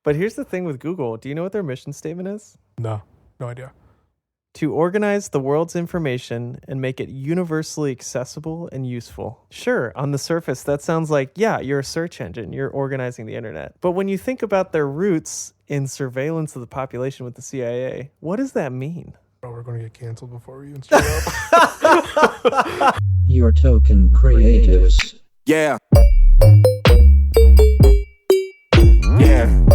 But here's the thing with Google. Do you know what their mission statement is? No, no idea. To organize the world's information and make it universally accessible and useful. Sure, on the surface, that sounds like, yeah, you're a search engine, you're organizing the internet. But when you think about their roots in surveillance of the population with the CIA, what does that mean? Oh, we're going to get canceled before we even start up. Your token creatives. Yeah. Yeah.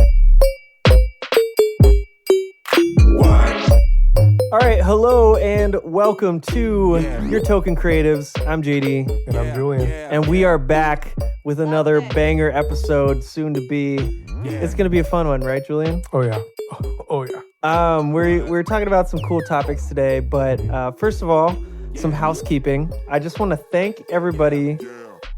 All right, hello and welcome to Your Token Creatives. I'm JD. And I'm Julian. And we are back with another banger episode soon to be. It's going to be a fun one, right, Julian? Oh, yeah. Oh, yeah. We're talking about some cool topics today, but first of all, some housekeeping. I just want to thank everybody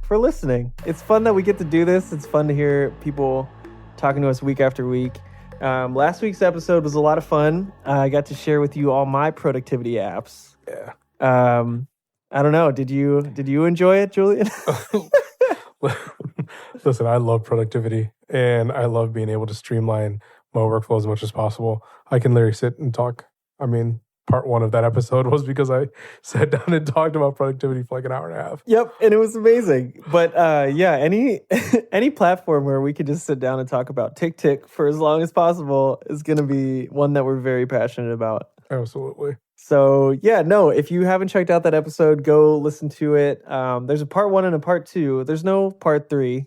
for listening. It's fun that we get to do this. It's fun to hear people talking to us week after week. Last week's episode was a lot of fun. I got to share with you all my productivity apps. Yeah. I don't know. Did you enjoy it, Julian? Listen, I love productivity and I love being able to streamline my workflow as much as possible. I can literally sit and talk. I mean, part one of that episode was because I sat down and talked about productivity for like an hour and a half. Yep, and it was amazing. But yeah, any platform where we could just sit down and talk about tick for as long as possible is going to be one that we're very passionate about. Absolutely. So yeah, no, if you haven't checked out that episode, go listen to it. There's a part 1 and a part 2. There's no part 3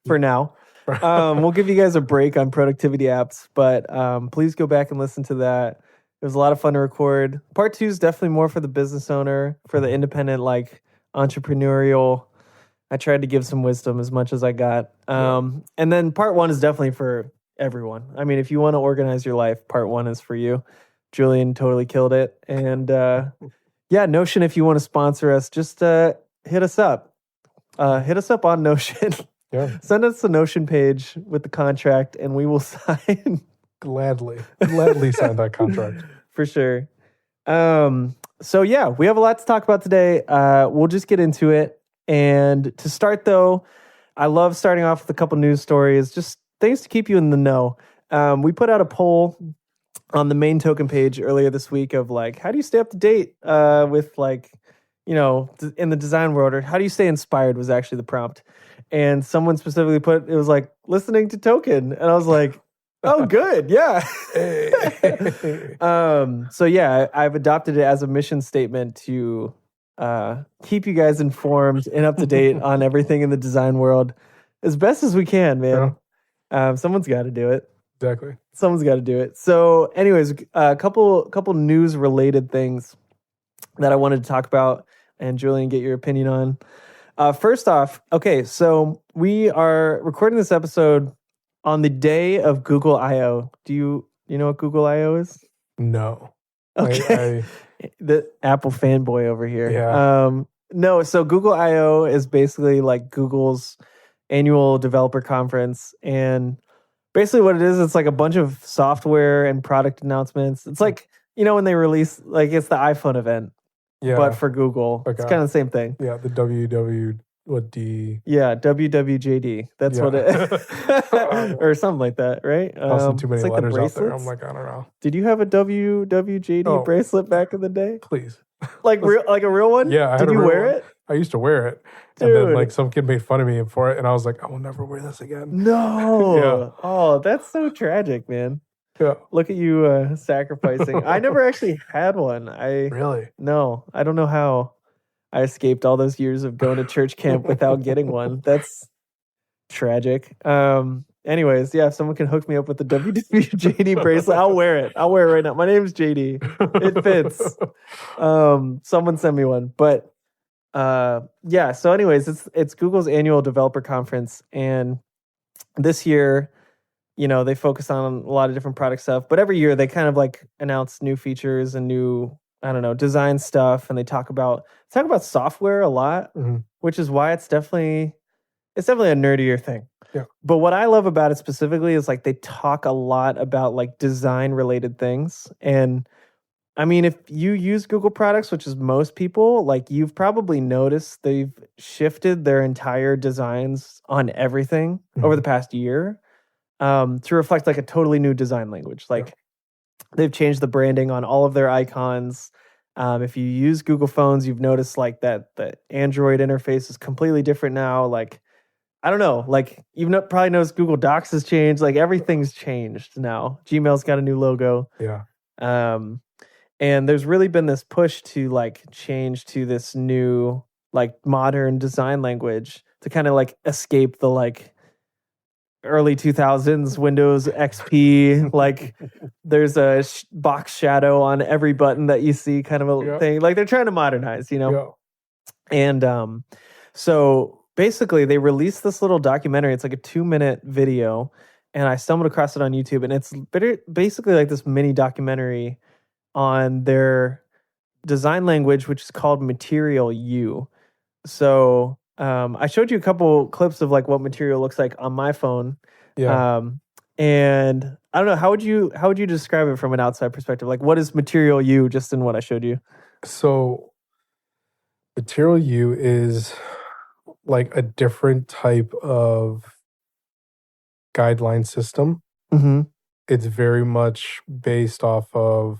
for now. We'll give you guys a break on productivity apps, but please go back and listen to that. It was a lot of fun to record. Part 2 is definitely more for the business owner, for the independent, like entrepreneurial. I tried to give some wisdom as much as I got. And then part 1 is definitely for everyone. I mean, if you want to organize your life, part 1 is for you. Julian totally killed it. And yeah, Notion, if you want to sponsor us, just hit us up. Hit us up on Notion. Yeah. Send us a Notion page with the contract and we will sign. Gladly sign that contract. For sure. So yeah, we have a lot to talk about today. We'll just get into it. And to start though, I love starting off with a couple news stories, just things to keep you in the know. We put out a poll on the main token page earlier this week of like, how do you stay up to date with like, you know, in the design world, or how do you stay inspired was actually the prompt. And someone specifically put, it was like listening to Token. And I was like, oh, good. Yeah. So yeah, I've adopted it as a mission statement to keep you guys informed and up to date on everything in the design world as best as we can, man. Yeah. Someone's got to do it. Exactly. Someone's got to do it. So anyways, a couple news related things that I wanted to talk about and Julian, get your opinion on. First off, okay, so we are recording this episode on the day of Google I/O. Do you know what Google I/O is? No. Okay. The Apple fanboy over here. Yeah. No, so Google I/O is basically like Google's annual developer conference. And basically what it is, it's like a bunch of software and product announcements. It's like, you know, when they release, like it's the iPhone event, but for Google. Okay. It's kind of the same thing. Yeah, the WWD. Yeah, WWJD. That's what it or something like that, right? Also too many like letters out there. I'm like, I don't know. Did you have a WWJD bracelet back in the day? Please. Like a real one? Yeah. Did you wear it? I used to wear it. Dude. And then like some kid made fun of me for it and I was like, I will never wear this again. No. Yeah. Oh, that's so tragic, man. Yeah. Look at you sacrificing. I never actually had one. Really? No, I don't know how I escaped all those years of going to church camp without getting one. That's tragic. Anyways, yeah, if someone can hook me up with the WWJD bracelet, I'll wear it. I'll wear it right now. My name's JD. It fits. Someone send me one. But yeah, so anyways, it's Google's annual developer conference. And this year, you know, they focus on a lot of different product stuff. But every year they kind of like announce new features and new, I don't know, design stuff. And they talk about software a lot, which is why it's definitely a nerdier thing. Yeah. But what I love about it specifically is like they talk a lot about like design related things. And I mean, if you use Google products, which is most people, like you've probably noticed they've shifted their entire designs on everything over the past year. to reflect like a totally new design language. Like they've changed the branding on all of their icons. If you use Google phones, you've noticed like that the Android interface is completely different now. Like, I don't know, like you probably knows Google Docs has changed. Like everything's changed now. Gmail's got a new logo. Yeah. And there's really been this push to like change to this new like modern design language to kind of like escape the like early 2000s Windows XP. Like there's a box shadow on every button that you see, kind of a thing. Like they're trying to modernize, you know? And so basically they released this little documentary. It's like a 2-minute video, and I stumbled across it on YouTube, and it's basically like this mini documentary on their design language, which is called Material U. So I showed you a couple clips of like what Material looks like on my phone. Yeah. And I don't know, how would you describe it from an outside perspective? Like, what is Material U just in what I showed you? So Material U is like a different type of guideline system. Mm-hmm. It's very much based off of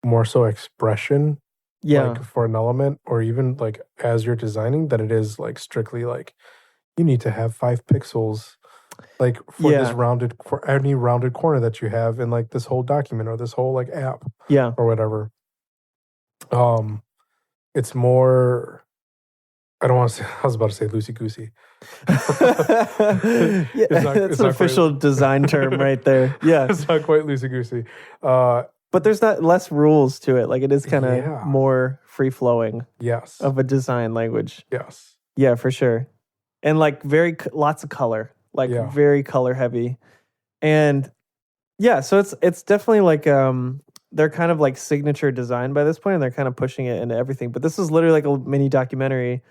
more so expression, like for an element, or even like as you're designing, that it is like strictly like you need to have 5 pixels like for this for any rounded corner that you have in like this whole document or this whole like app or whatever. It's more, I don't want to say, I was about to say loosey goosey. It's an official design term right there. Yeah, it's not quite loosey goosey. But there's not less rules to it. Like it is kind of more free flowing. Yes. Of a design language. Yes. Yeah, for sure. And like lots of color, like very color heavy. And yeah, so it's definitely like they're kind of like signature design by this point, and they're kind of pushing it into everything. But this is literally like a mini documentary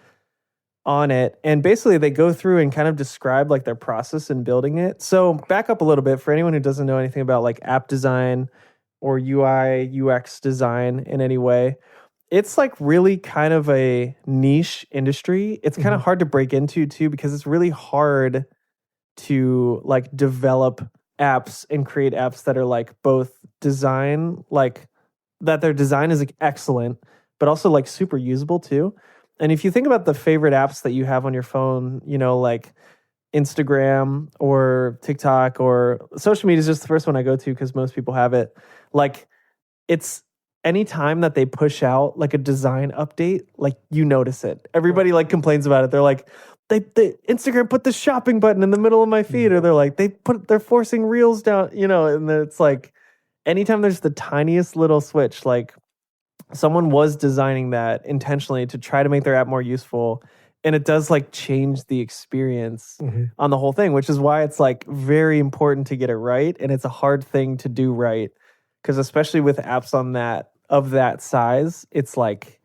on it, and basically they go through and kind of describe like their process in building it. So back up a little bit for anyone who doesn't know anything about like app design or UI UX design in any way. It's like really kind of a niche industry. It's kind of hard to break into too, because it's really hard to like develop apps and create apps that are like both design, like that their design is like excellent, but also like super usable too. And if you think about the favorite apps that you have on your phone, you know, like Instagram or TikTok or social media is just the first one I go to because most people have it. Like it's anytime that they push out like a design update, like you notice it. Everybody like complains about it. They're like, they Instagram put the shopping button in the middle of my feed, or they're like, they're forcing reels down, you know, and it's like anytime there's the tiniest little switch, like someone was designing that intentionally to try to make their app more useful. And it does like change the experience on the whole thing, which is why it's like very important to get it right. And it's a hard thing to do right. Because especially with apps on that size, it's like,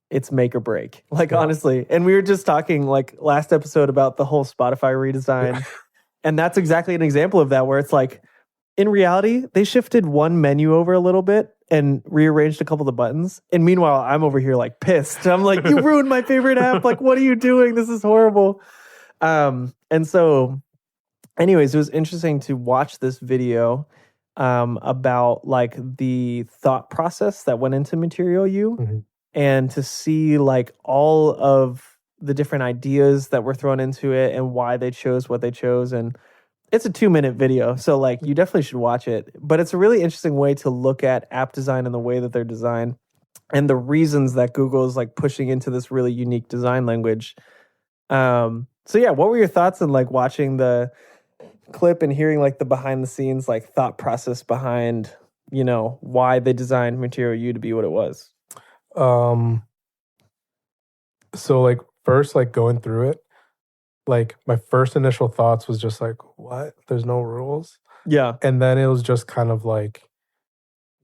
it's make or break. Like honestly. And we were just talking like last episode about the whole Spotify redesign. And that's exactly an example of that, where it's like, in reality, they shifted one menu over a little bit and rearranged a couple of the buttons. And meanwhile, I'm over here like pissed. I'm like, you ruined my favorite app. Like, what are you doing? This is horrible. And so anyways, it was interesting to watch this video about like the thought process that went into Material U and to see like all of the different ideas that were thrown into it and why they chose what they chose. And it's a 2-minute video, so like you definitely should watch it. But it's a really interesting way to look at app design and the way that they're designed and the reasons that Google is like pushing into this really unique design language. So yeah, what were your thoughts on like watching the clip and hearing like the behind the scenes like thought process behind, you know, why they designed Material U to be what it was? So like first, like going through it, like my first initial thoughts was just like, what? There's no rules? Yeah. And then it was just kind of like,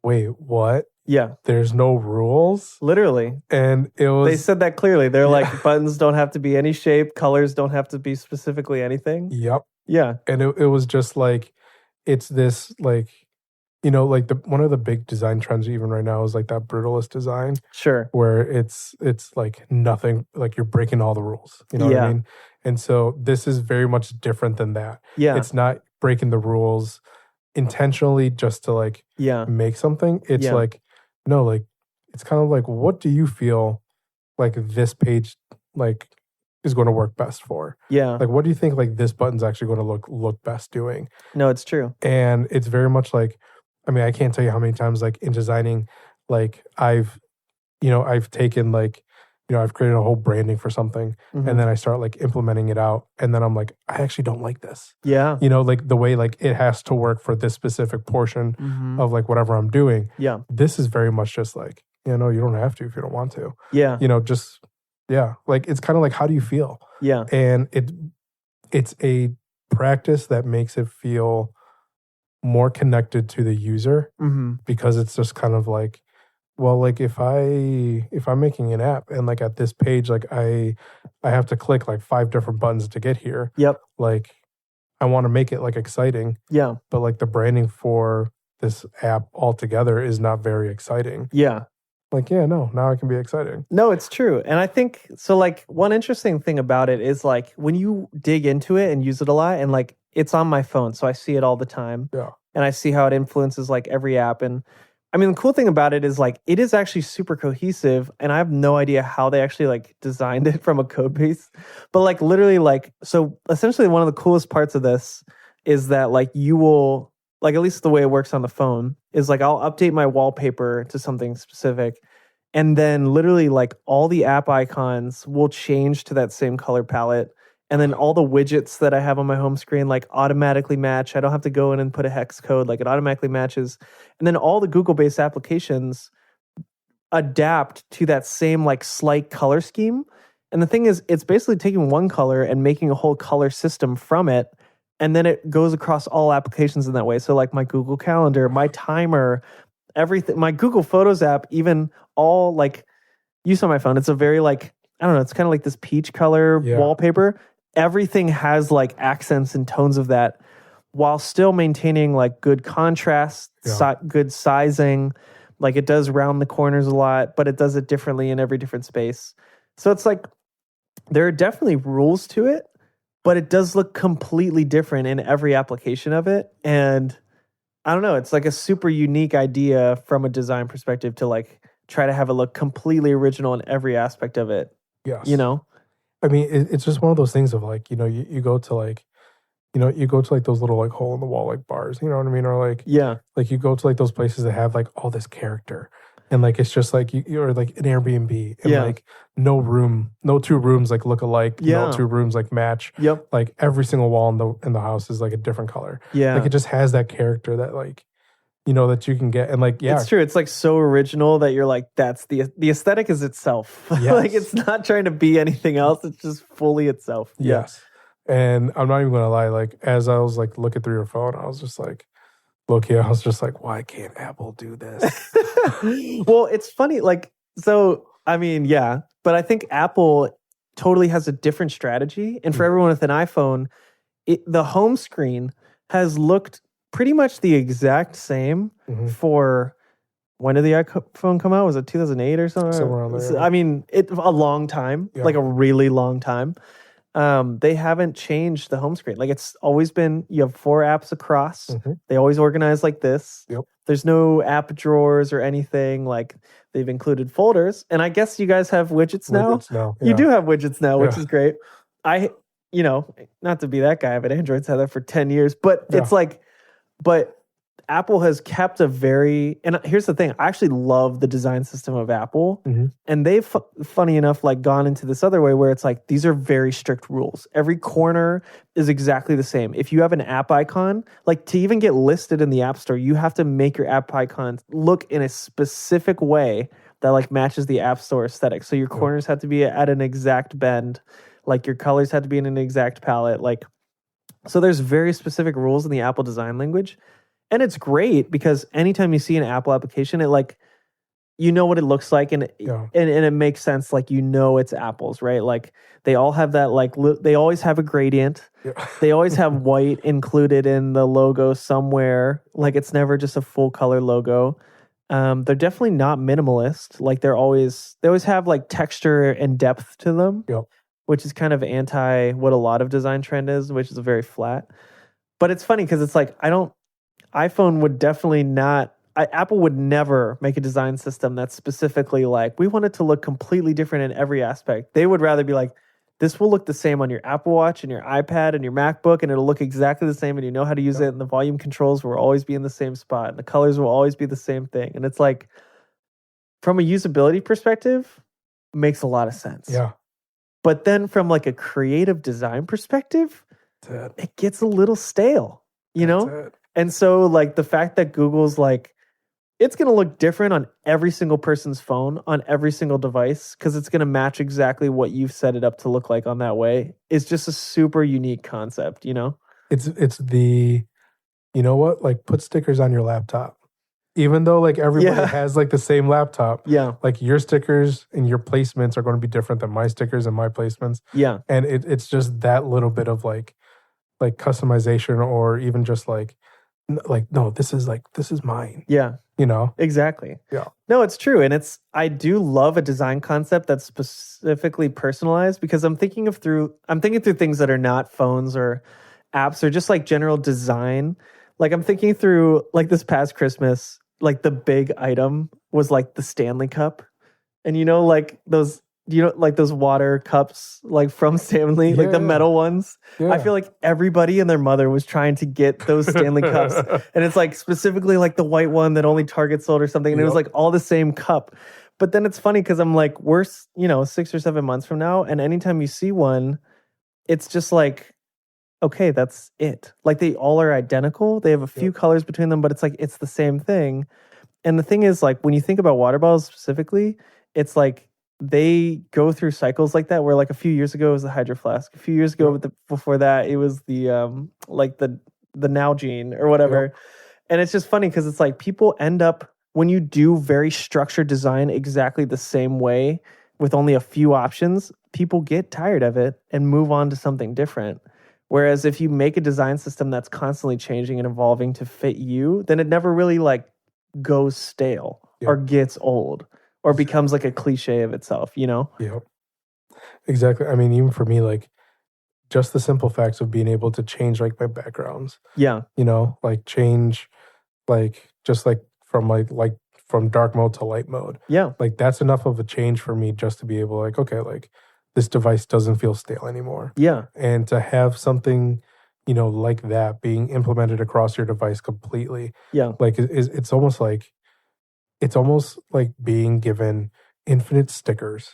wait, what? Yeah. There's no rules? Literally. And it was... They said that clearly. They're like, buttons don't have to be any shape. Colors don't have to be specifically anything. Yep. Yeah. And it was just like, it's this like, you know, like one of the big design trends even right now is like that brutalist design. Sure. Where it's like nothing, like you're breaking all the rules. You know what I mean? And so this is very much different than that. Yeah. It's not breaking the rules intentionally just to like Yeah. make something. It's Yeah. like, no, like it's kind of like, what do you feel like this page like is going to work best for? Yeah. Like, what do you think like this button's actually going to look best doing? No, it's true. And it's very much like, I mean, I can't tell you how many times like in designing, like I've taken like, I've created a whole branding for something Mhm. and then I start like implementing it out. And then I'm like, I actually don't like this. Yeah. Like the way like it has to work for this specific portion Mhm. of like whatever I'm doing. Yeah. This is very much just like, you don't have to if you don't want to. Yeah. Like it's kind of like, how do you feel? Yeah. And it's a practice that makes it feel more connected to the user Mhm. because it's just kind of like, well, like if I'm making an app and like at this page, like I have to click like 5 different buttons to get here. Yep. Like I want to make it like exciting, Yeah. but like the branding for this app altogether is not very exciting. Yeah. Like, yeah, no, now it can be exciting. No, it's true. And I think so like one interesting thing about it is like when you dig into it and use it a lot and like it's on my phone, so I see it all the time. Yeah. And I see how it influences like every app. And I mean, the cool thing about it is like it is actually super cohesive, and I have no idea how they actually like designed it from a code base. But like literally like so essentially one of the coolest parts of this is that like you will like at least the way it works on the phone is like I'll update my wallpaper to something specific. And then literally like all the app icons will change to that same color palette. And then all the widgets that I have on my home screen like automatically match. I don't have to go in and put a hex code, like it automatically matches. And then all the Google-based applications adapt to that same like slight color scheme. And the thing is, it's basically taking one color and making a whole color system from it. And then it goes across all applications in that way. So like my Google Calendar, my timer, everything, my Google Photos app, even all like use on my phone. It's a very like, I don't know, it's kind of like this peach color wallpaper. Everything has like accents and tones of that while still maintaining like good contrast, good sizing. Like it does round the corners a lot, but it does it differently in every different space. So it's like, there are definitely rules to it, but it does look completely different in every application of it. And I don't know, it's like a super unique idea from a design perspective to like try to have it look completely original in every aspect of it. Yes. I mean, it's just one of those things of like, you go to like, you go to like those little like hole in the wall like bars, you know what I mean? Or like, like you go to like those places that have like all this character. And like it's just like you're like an Airbnb and like no two rooms like look alike. No two rooms like match. Yep. Like every single wall in the house is like a different color. Yeah. Like it just has that character that like that you can get. And like it's true. It's like so original that you're like, that's the aesthetic is itself. Yes. Like it's not trying to be anything else. It's just fully itself. Yes. And I'm not even gonna lie, like as I was like looking through your phone, I was just like, low-key, I was just like, why can't Apple do this? Well, it's funny, like, so, I mean, yeah, but I think Apple totally has a different strategy. And for everyone with an iPhone, the home screen has looked pretty much the exact same for, when did the iPhone come out? Was it 2008 or something? Somewhere around there. I mean, a long time, like a really long time. They haven't changed the home screen. Like it's always been, you have 4 apps across. They always organize like this. Yep. There's no app drawers or anything. Like they've included folders. And I guess you guys have widgets now. You do have widgets now, which is great. Not to be that guy, but Android's had that for 10 years. But it's like, but Apple has kept and here's the thing, I actually love the design system of Apple. And they've, funny enough, like gone into this other way where it's like, these are very strict rules. Every corner is exactly the same. If you have an app icon, like to even get listed in the App Store, you have to make your app icon look in a specific way that like matches the App Store aesthetic. So your corners have to be at an exact bend. Like your colors have to be in an exact palette. Like, so there's very specific rules in the Apple design language. And it's great because anytime you see an Apple application, it like, you know what it looks like and it makes sense. Like, it's apples, right? Like they all have that, like they always have a gradient. They always have white included in the logo somewhere. Like it's never just a full color logo. They're definitely not minimalist. Like they always have like texture and depth to them. which is kind of anti what a lot of design trend is, which is very flat. But it's funny because it's like iPhone would definitely not. Apple would never make a design system that's specifically like, we want it to look completely different in every aspect. They would rather be like, this will look the same on your Apple Watch and your iPad and your MacBook, and it'll look exactly the same, and you know how to use it, and the volume controls will always be in the same spot, and the colors will always be the same thing. And it's like, from a usability perspective, makes a lot of sense. Yeah. But then from like a creative design perspective, it gets a little stale, you know? And so like the fact that Google's like, it's going to look different on every single person's phone, on every single device, because it's going to match exactly what you've set it up to look like on that way, is just a super unique concept, you know? It's the, you know what? Like put stickers on your laptop. Even though like everybody has like the same laptop, like your stickers and your placements are going to be different than my stickers and my placements. Yeah. And it's just that little bit of like customization, or even just like, no, this is mine. Yeah. You know? Exactly. Yeah. No, it's true. And I do love a design concept that's specifically personalized, because I'm thinking through things that are not phones or apps, or just like general design. Like I'm thinking through like this past Christmas, like the big item was like the Stanley Cup. And you know, like those water cups, like from Stanley, like the metal ones. Yeah. I feel like everybody and their mother was trying to get those Stanley cups. And it's like specifically like the white one that only Target sold or something. And it was like all the same cup. But then it's funny because I'm like, we're, 6 or 7 months from now. And anytime you see one, it's just like, okay, that's it. Like they all are identical. They have a few colors between them, but it's like, it's the same thing. And the thing is, like, when you think about water bottles specifically, it's like, they go through cycles like that, where like a few years ago it was the Hydro Flask. A few years ago, before that, it was the like the Nalgene or whatever. Yep. And it's just funny because it's like people end up, when you do very structured design exactly the same way with only a few options, people get tired of it and move on to something different. Whereas if you make a design system that's constantly changing and evolving to fit you, then it never really like goes stale or gets old. Or becomes like a cliche of itself, you know? Yep. Exactly. I mean, even for me, like just the simple facts of being able to change like my backgrounds. Yeah. You know, like change like just like from from dark mode to light mode. Yeah. Like that's enough of a change for me just to be able like, okay, like this device doesn't feel stale anymore. Yeah. And to have something, like that being implemented across your device completely. Yeah. Like it's almost like being given infinite stickers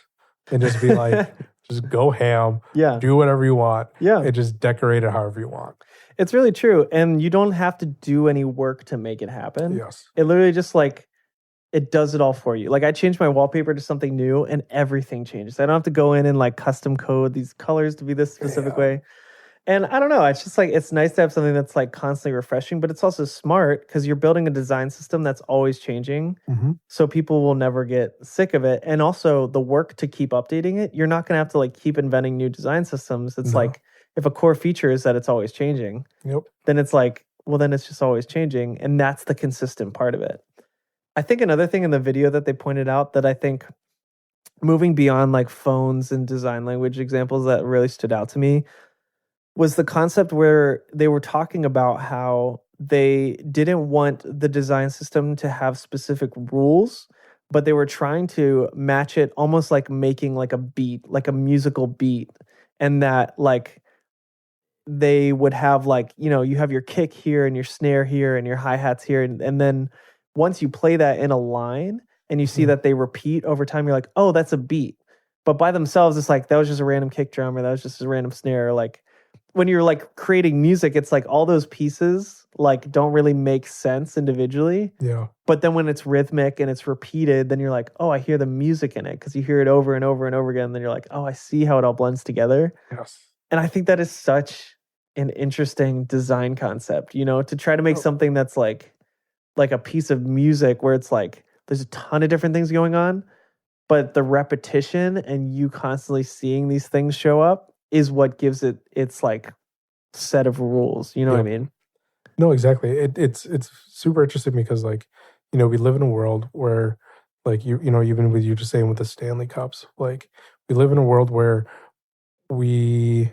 and just be like, just go ham, do whatever you want, and just decorate it however you want. It's really true. And you don't have to do any work to make it happen. Yes. It literally just like, it does it all for you. Like I changed my wallpaper to something new and everything changes. I don't have to go in and like custom code these colors to be this specific way. And I don't know, it's just like, it's nice to have something that's like constantly refreshing, but it's also smart because you're building a design system that's always changing. Mm-hmm. So people will never get sick of it. And also the work to keep updating it, you're not going to have to like keep inventing new design systems. It's like, if a core feature is that it's always changing, then it's like, well, then it's just always changing. And that's the consistent part of it. I think another thing in the video that they pointed out that I think moving beyond like phones and design language examples that really stood out to me was the concept where they were talking about how they didn't want the design system to have specific rules, but they were trying to match it almost like making like a beat, like a musical beat. And that like they would have like, you have your kick here and your snare here and your hi-hats here. And then once you play that in a line and you see that they repeat over time, you're like, oh, that's a beat. But by themselves, it's like, that was just a random kick drum or that was just a random snare. Like, when you're like creating music, it's like all those pieces like don't really make sense individually. Yeah. But then when it's rhythmic and it's repeated, then you're like, oh, I hear the music in it because you hear it over and over and over again. And then you're like, oh, I see how it all blends together. Yes. And I think that is such an interesting design concept, to try to make something that's like a piece of music where it's like there's a ton of different things going on, but the repetition and you constantly seeing these things show up is what gives it its like set of rules. You know what I mean? No, exactly. It's super interesting because like, we live in a world where like, even with you just saying with the Stanley Cups, like we live in a world where we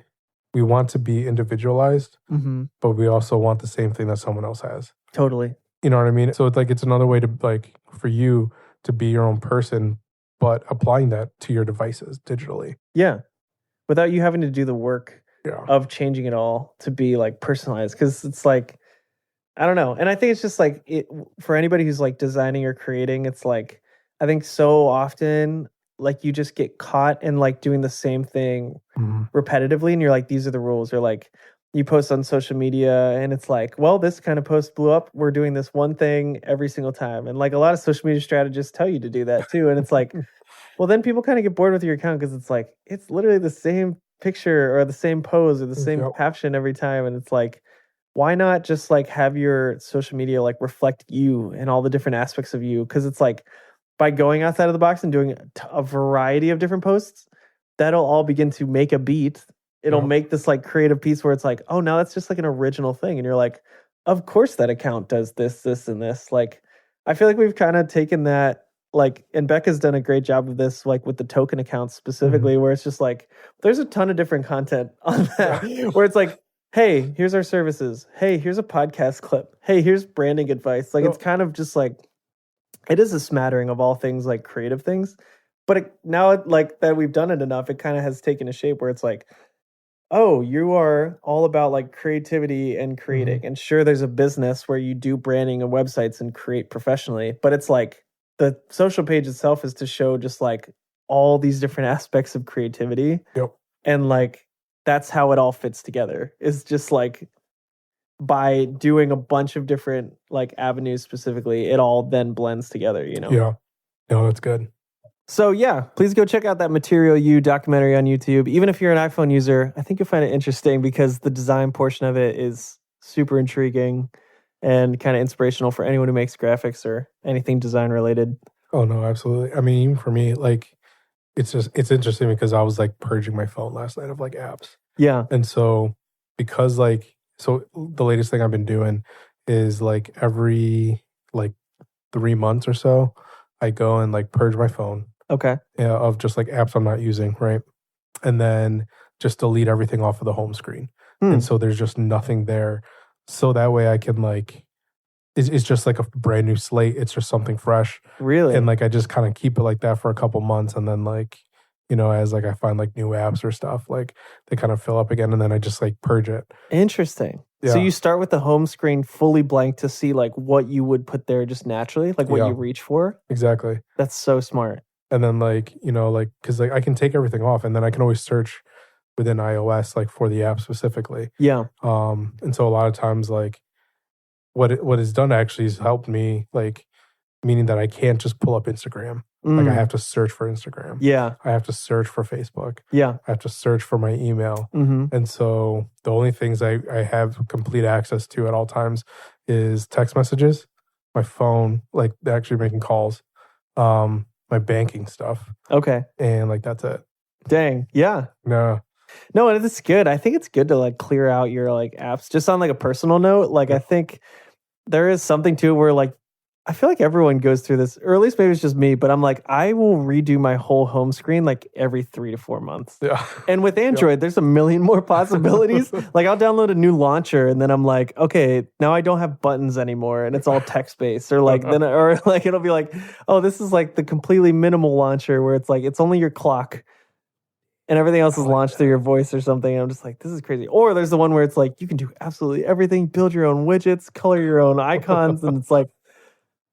want to be individualized, Mm-hmm. but we also want the same thing that someone else has. Totally. You know what I mean? So it's like it's another way to like for you to be your own person, but applying that to your devices digitally. Yeah. Without you having to do the work Yeah. of changing it all to be like personalized. Because it's like, I don't know. And I think it's just like for anybody who's like designing or creating, it's like, I think so often like you just get caught in like doing the same thing Mhm. repetitively. And you're like, these are the rules. Or like you post on social media and it's like, well, this kind of post blew up. We're doing this one thing every single time. And like a lot of social media strategists tell you to do that too. And it's like, well, then people kind of get bored with your account because it's like, it's literally the same picture or the same pose or the same Yep. caption every time. And it's like, why not just like have your social media like reflect you and all the different aspects of you? Because it's like by going outside of the box and doing a variety of different posts, that'll all begin to make a beat. It'll Yep. make this like creative piece where it's like, oh, now that's just like an original thing. And you're like, of course that account does this, this, and this. Like, I feel like we've kind of taken that, like, and Becca's done a great job of this, like with the token accounts specifically, where it's just like, there's a ton of different content on that, where it's like, hey, here's our services. Hey, here's a podcast clip. Hey, here's branding advice. Like, it's kind of just like, it is a smattering of all things like creative things. But now, like that we've done it enough, it kind of has taken a shape where it's like, oh, you are all about like creativity and creating. And sure, there's a business where you do branding and websites and create professionally, but it's like the social page itself is to show just like all these different aspects of creativity. Yep. And like, that's how it all fits together. It's just like by doing a bunch of different like avenues specifically, it all then blends together, you know? Yeah. No, that's good. So yeah, please go check out that Material You documentary on YouTube. Even if you're an iPhone user, I think you'll find it interesting because the design portion of it is super intriguing and kind of inspirational for anyone who makes graphics or anything design related. Oh no, absolutely. I mean, even for me, like it's interesting because I was like purging my phone last night of like apps. Yeah. And so because like the latest thing I've been doing is like every like 3 months or so, I go and like purge my phone. Okay. Of just like apps I'm not using, right? And then just delete everything off of the home screen. And so there's just nothing there. So that way I can like, it's just like a brand new slate. It's just something fresh. Really? And like I just kind of keep it like that for a couple months. And then like, you know, as like I find like new apps or stuff, like they kind of fill up again. And then I just like purge it. Interesting. Yeah. So you start with the home screen fully blank to see like what you would put there just naturally, like what you reach for. Exactly. That's so smart. And then like, you know, like, cause like I can take everything off and then I can always search within iOS, like for the app specifically. Yeah. And so a lot of times like what it's done actually has helped me, like, meaning that I can't just pull up Instagram. Like I have to search for Instagram. Yeah. I have to search for Facebook. Yeah. I have to search for my email. Mm-hmm. And so the only things I have complete access to at all times is text messages, my phone, like actually making calls, my banking stuff. Okay. And like that's it. Dang. Yeah. No. No, and it's good. I think it's good to like clear out your like apps. Just on like a personal note, like I think there is something to it where like I feel like everyone goes through this, or at least maybe it's just me, but I'm like, I will redo my whole home screen like every 3 to 4 months. Yeah. And with Android, there's a million more possibilities. Like I'll download a new launcher and then I'm like, okay, now I don't have buttons anymore and it's all text based. Or like then or like it'll be like, oh, this is like the completely minimal launcher where it's like it's only your clock and everything else is launched through your voice or something. And I'm just like, this is crazy. Or there's the one where it's like you can do absolutely everything, build your own widgets, color your own icons, and it's like,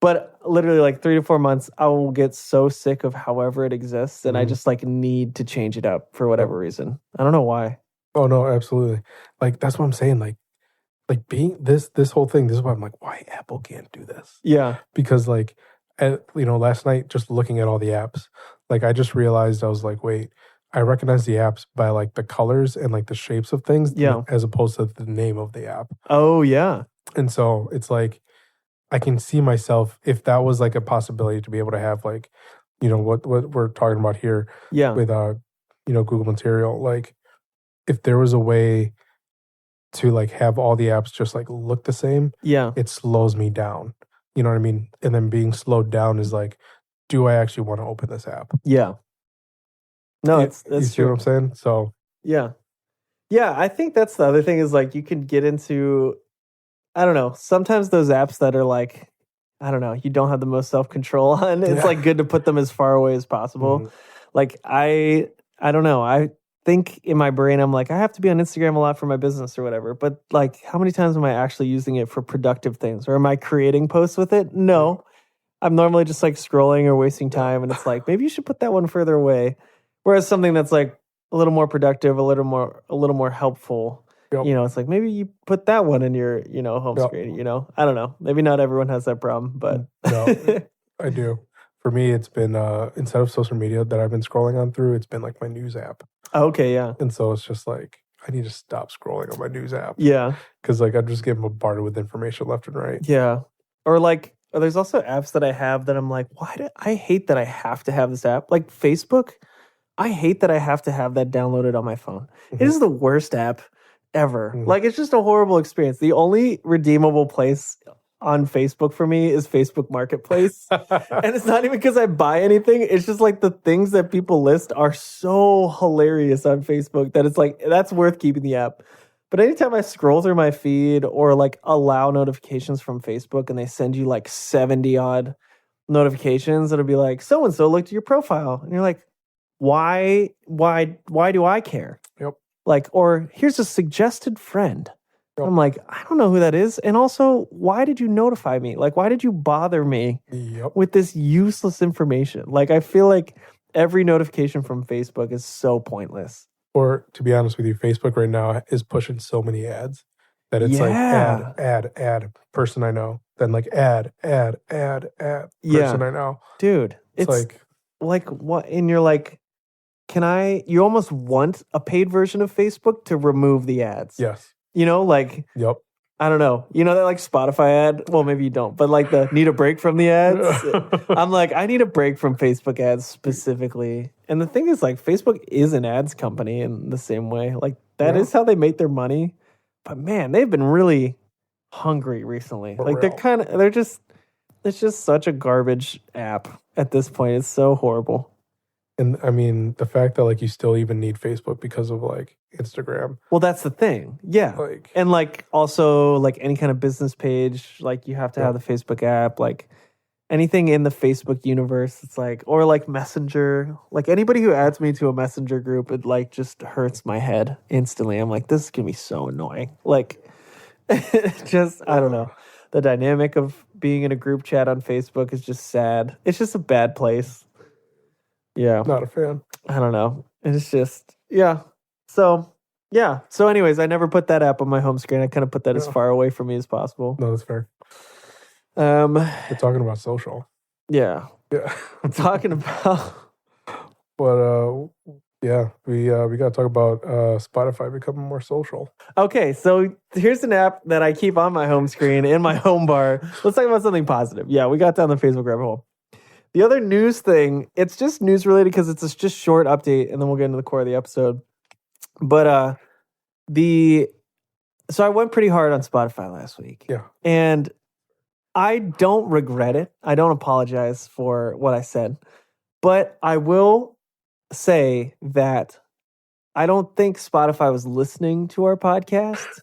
but literally like 3 to 4 months, I will get so sick of however it exists, and I just like need to change it up for whatever reason. I don't know why. Oh no, absolutely. Like that's what I'm saying. Like being this whole thing. This is why I'm like, why Apple can't do this? Yeah. Because like, you know, last night just looking at all the apps, like I just realized I was like, wait, I recognize the apps by like the colors and like the shapes of things, as opposed to the name of the app. Oh yeah. And so it's like, I can see myself if that was like a possibility to be able to have like, you know, what we're talking about here with you know, Google Material, like if there was a way to like have all the apps just like look the same, it slows me down. You know what I mean? And then being slowed down is like, do I actually want to open this app? Yeah. No, you that's see what true. I'm saying? So Yeah. Yeah, I think that's the other thing is like you can get into, I don't know, sometimes those apps that are like, I don't know, you don't have the most self-control on, it's like good to put them as far away as possible. Mhm. Like I don't know, I think in my brain I'm like I have to be on Instagram a lot for my business or whatever, but like how many times am I actually using it for productive things or am I creating posts with it? No. I'm normally just like scrolling or wasting time and it's like maybe you should put that one further away. Whereas something that's like a little more productive, a little more helpful, Yep. it's like maybe you put that one in your, home Yep. screen, I don't know. Maybe not everyone has that problem, but No, I do. For me, it's been instead of social media that I've been scrolling on through, it's been like my news app. Okay, yeah. And so it's just like I need to stop scrolling on my news app. Yeah. Because like I'm just getting bombarded with information left and right. Yeah. Or like there's also apps that I have that I'm like, why do I hate that I have to have this app? Like Facebook, I hate that I have to have that downloaded on my phone. It is the worst app ever. Like it's just a horrible experience. The only redeemable place on Facebook for me is Facebook Marketplace. And it's not even because I buy anything. It's just like the things that people list are so hilarious on Facebook that it's like, that's worth keeping the app. But anytime I scroll through my feed or like allow notifications from Facebook and they send you like 70 odd notifications, it'll be like, so-and-so looked at your profile. And you're like, why do I care? Yep. Like, or here's a suggested friend. Yep. I'm like, I don't know who that is. And also, why did you notify me? Like, why did you bother me with this useless information? Like, I feel like every notification from Facebook is so pointless. Or to be honest with you, Facebook right now is pushing so many ads that it's like ad, person I know. Then like ad, person I know. Dude, it's like what? And you're like, you almost want a paid version of Facebook to remove the ads. Yes. Like, yep. I don't know. That like Spotify ad? Well, maybe you don't, but like the need a break from the ads. I'm like, I need a break from Facebook ads specifically. And the thing is like Facebook is an ads company in the same way. Like that is how they make their money. But man, they've been really hungry recently. For like real. It's just such a garbage app at this point. It's so horrible. And I mean, the fact that like you still even need Facebook because of like Instagram. Well, that's the thing. Yeah. And like also like any kind of business page, like you have to have the Facebook app, like anything in the Facebook universe. It's like, or like Messenger, like anybody who adds me to a Messenger group, it like just hurts my head instantly. I'm like, this is going to be so annoying. Like just, I don't know. The dynamic of being in a group chat on Facebook is just sad. It's just a bad place. Yeah. Not a fan. I don't know. It's just, So, So anyways, I never put that app on my home screen. I kind of put that as far away from me as possible. No, that's fair. We're talking about social. Yeah. Yeah. I'm talking about. But, we got to talk about Spotify becoming more social. Okay, so here's an app that I keep on my home screen in my home bar. Let's talk about something positive. Yeah, we got down the Facebook rabbit hole. The other news thing, it's just news related because it's a just short update, and then we'll get into the core of the episode. But so I went pretty hard on Spotify last week. Yeah. And I don't regret it. I don't apologize for what I said. But I will say that I don't think Spotify was listening to our podcast,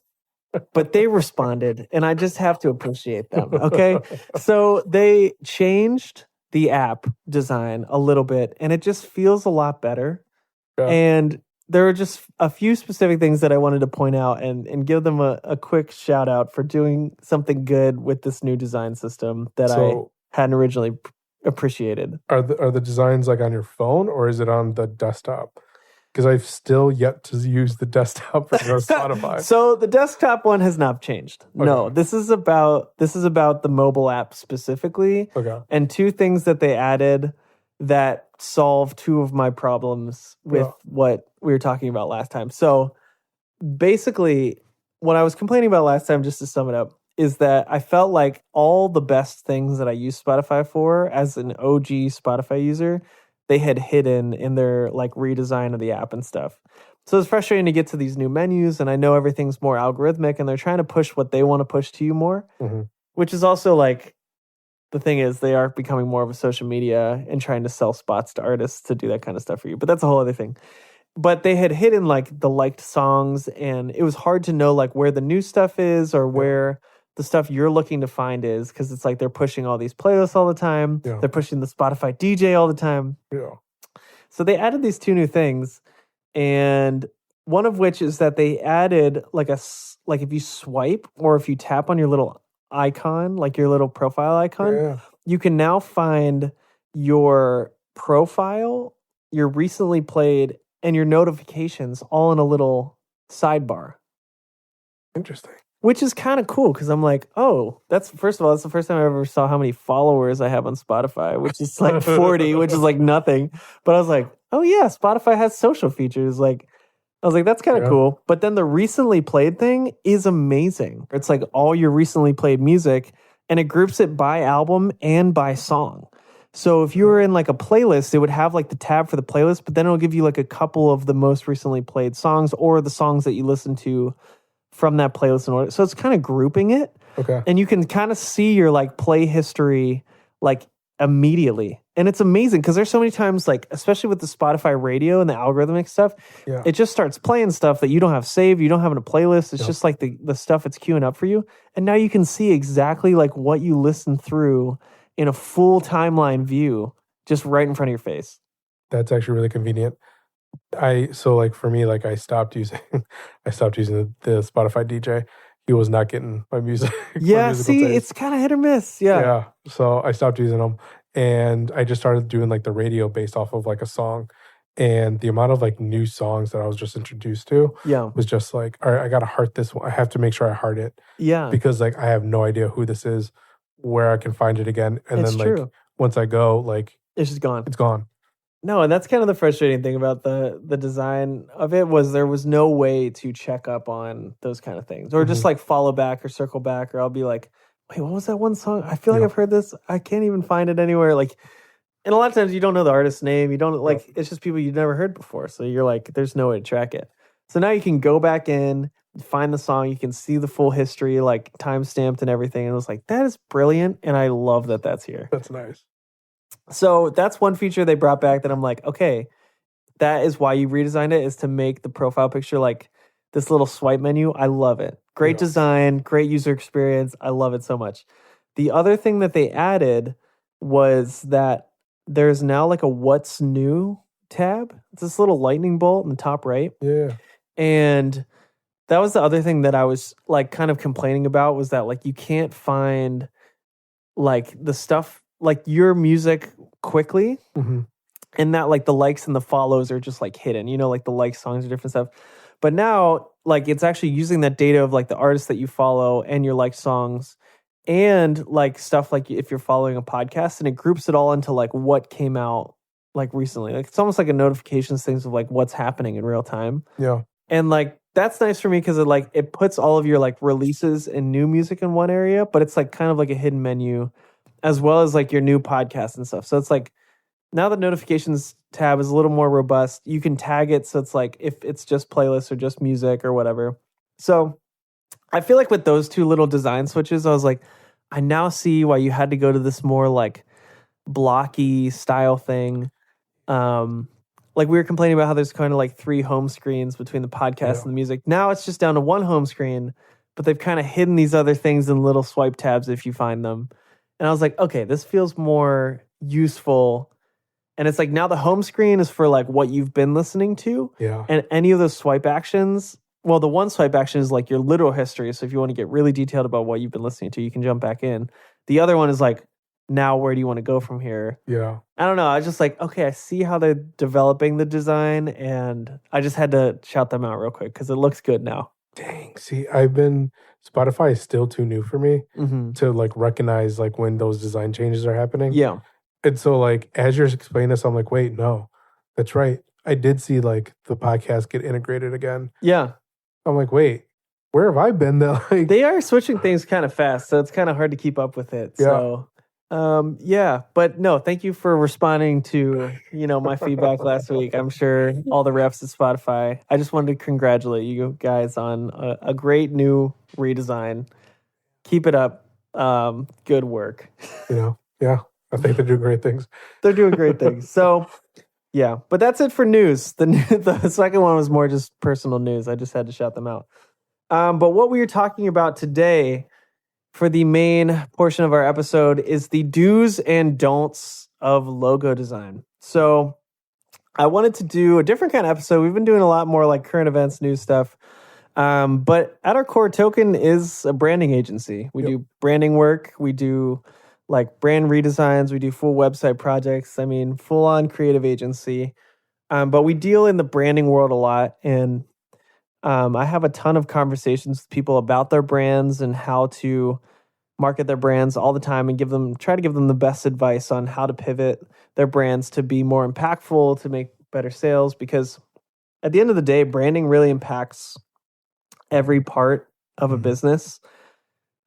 but they responded, and I just have to appreciate them. Okay. So they changed the app design a little bit, and it just feels a lot better. Yeah. And there are just a few specific things that I wanted to point out and give them a quick shout out for doing something good with this new design system that I hadn't originally appreciated. Are the designs like on your phone or is it on the desktop? Because I've still yet to use the desktop version of Spotify. So the desktop one has not changed. Okay. No, this is about the mobile app specifically. Okay. And two things that they added that solve two of my problems with what we were talking about last time. So basically, what I was complaining about last time, just to sum it up, is that I felt like all the best things that I use Spotify for as an OG Spotify user, they had hidden in their like redesign of the app and stuff. So it's frustrating to get to these new menus, and I know everything's more algorithmic, and they're trying to push what they want to push to you more, which is also like, the thing is, they are becoming more of a social media and trying to sell spots to artists to do that kind of stuff for you. But that's a whole other thing. but they had hidden like the liked songs, and it was hard to know like where the new stuff is or where the stuff you're looking to find is, because it's like they're pushing all these playlists all the time. Yeah. They're pushing the Spotify DJ all the time. Yeah. So they added these two new things, and one of which is that they added like like if you swipe or if you tap on your little icon, like your little profile icon, Yeah. you can now find your profile, your recently played, and your notifications all in a little sidebar, Interesting. which is kind of cool because I'm like, oh, that's the first time I ever saw how many followers I have on Spotify, which is like 40, which is like nothing. But I was like, oh yeah, Spotify has social features. Like, I was like, that's kind of cool. But then the recently played thing is amazing. It's like all your recently played music, and it groups it by album and by song. So if you were in like a playlist, it would have like the tab for the playlist, but then it'll give you like a couple of the most recently played songs or the songs that you listen to from that playlist in order. So it's kind of grouping it. Okay. And you can kind of see your like play history like immediately. And it's amazing because there's so many times, like, especially with the Spotify radio and the algorithmic stuff, it just starts playing stuff that you don't have saved, you don't have in a playlist. It's just like the stuff it's queuing up for you. And now you can see exactly like what you listened through in a full timeline view, just right in front of your face. That's actually really convenient. So like for me, like I stopped using the Spotify DJ. He was not getting my music. Yeah, see, it's kind of hit or miss. Yeah. So I stopped using them, and I just started doing like the radio based off of like a song. And the amount of like new songs that I was just introduced to was just like, all right, I gotta heart this one. I have to make sure I heart it. Yeah. Because like I have no idea who this is, where I can find it again. And It's then like true. once I go, like It's just gone. it's gone. No, and that's kind of the frustrating thing about the design of it, was there was no way to check up on those kind of things, or just like follow back or circle back, or I'll be like, wait, what was that one song? I feel like I've heard this. I can't even find it anywhere. Like, and a lot of times you don't know the artist's name. You don't like, it's just people you've never heard before. So you're like, there's no way to track it. So now you can go back in, find the song. You can see the full history, like time stamped and everything. And it was like, that is brilliant. And I love that that's here. That's nice. So that's one feature they brought back that I'm like, okay, that is why you redesigned it, is to make the profile picture like this little swipe menu. I love it. Great design, great user experience. I love it so much. The other thing that they added was that there's now like a what's new tab. It's this little lightning bolt in the top right. Yeah. And that was the other thing that I was like kind of complaining about, was that like you can't find like the stuff, like your music quickly, and that like the likes and the follows are just like hidden, you know, like the like songs or different stuff. But now like it's actually using that data of like the artists that you follow and your like songs and like stuff like if you're following a podcast, and it groups it all into like what came out like recently. Like it's almost like a notifications things of like what's happening in real time. Yeah. And like that's nice for me because it puts all of your like releases and new music in one area, but it's like kind of like a hidden menu, as well as like your new podcast and stuff. So it's like now the notifications tab is a little more robust. You can tag it, so it's like if it's just playlists or just music or whatever. So I feel like with those two little design switches, I was like, I now see why you had to go to this more like blocky style thing. Like we were complaining about how there's kind of like 3 home screens between the podcast and the music. Now it's just down to 1 home screen, but they've kind of hidden these other things in little swipe tabs if you find them. And I was like, okay, this feels more useful. And it's like now the home screen is for like what you've been listening to. Yeah. And any of those swipe actions, well, the one swipe action is like your literal history. So if you want to get really detailed about what you've been listening to, you can jump back in. The other one is like, now where do you want to go from here? Yeah. I don't know. I was just like, okay, I see how they're developing the design. And I just had to shout them out real quick because it looks good now. Dang. See, Spotify is still too new for me to like recognize like when those design changes are happening. Yeah. And so like as you're explaining this, I'm like, wait, no, that's right. I did see like the podcast get integrated again. Yeah. I'm like, wait, where have I been though? Like, they are switching things kind of fast, so it's kind of hard to keep up with it. So but no, thank you for responding to, my feedback last week. I'm sure all the reps at Spotify. I just wanted to congratulate you guys on a great new redesign. Keep it up. Good work. yeah, I think they do great things. They're doing great things. So Yeah, but that's it for news. The second one was more just personal news. I just had to shout them out. But what we are talking about today for the main portion of our episode is the do's and don'ts of logo design. So I wanted to do a different kind of episode. We've been doing a lot more like current events, news stuff. But at our core, Token is a branding agency. We do branding work. We do like brand redesigns. We do full website projects. I mean, full on creative agency. But we deal in the branding world a lot. And I have a ton of conversations with people about their brands and how to market their brands all the time and try to give them the best advice on how to pivot their brands to be more impactful, to make better sales. Because at the end of the day, branding really impacts every part of a business.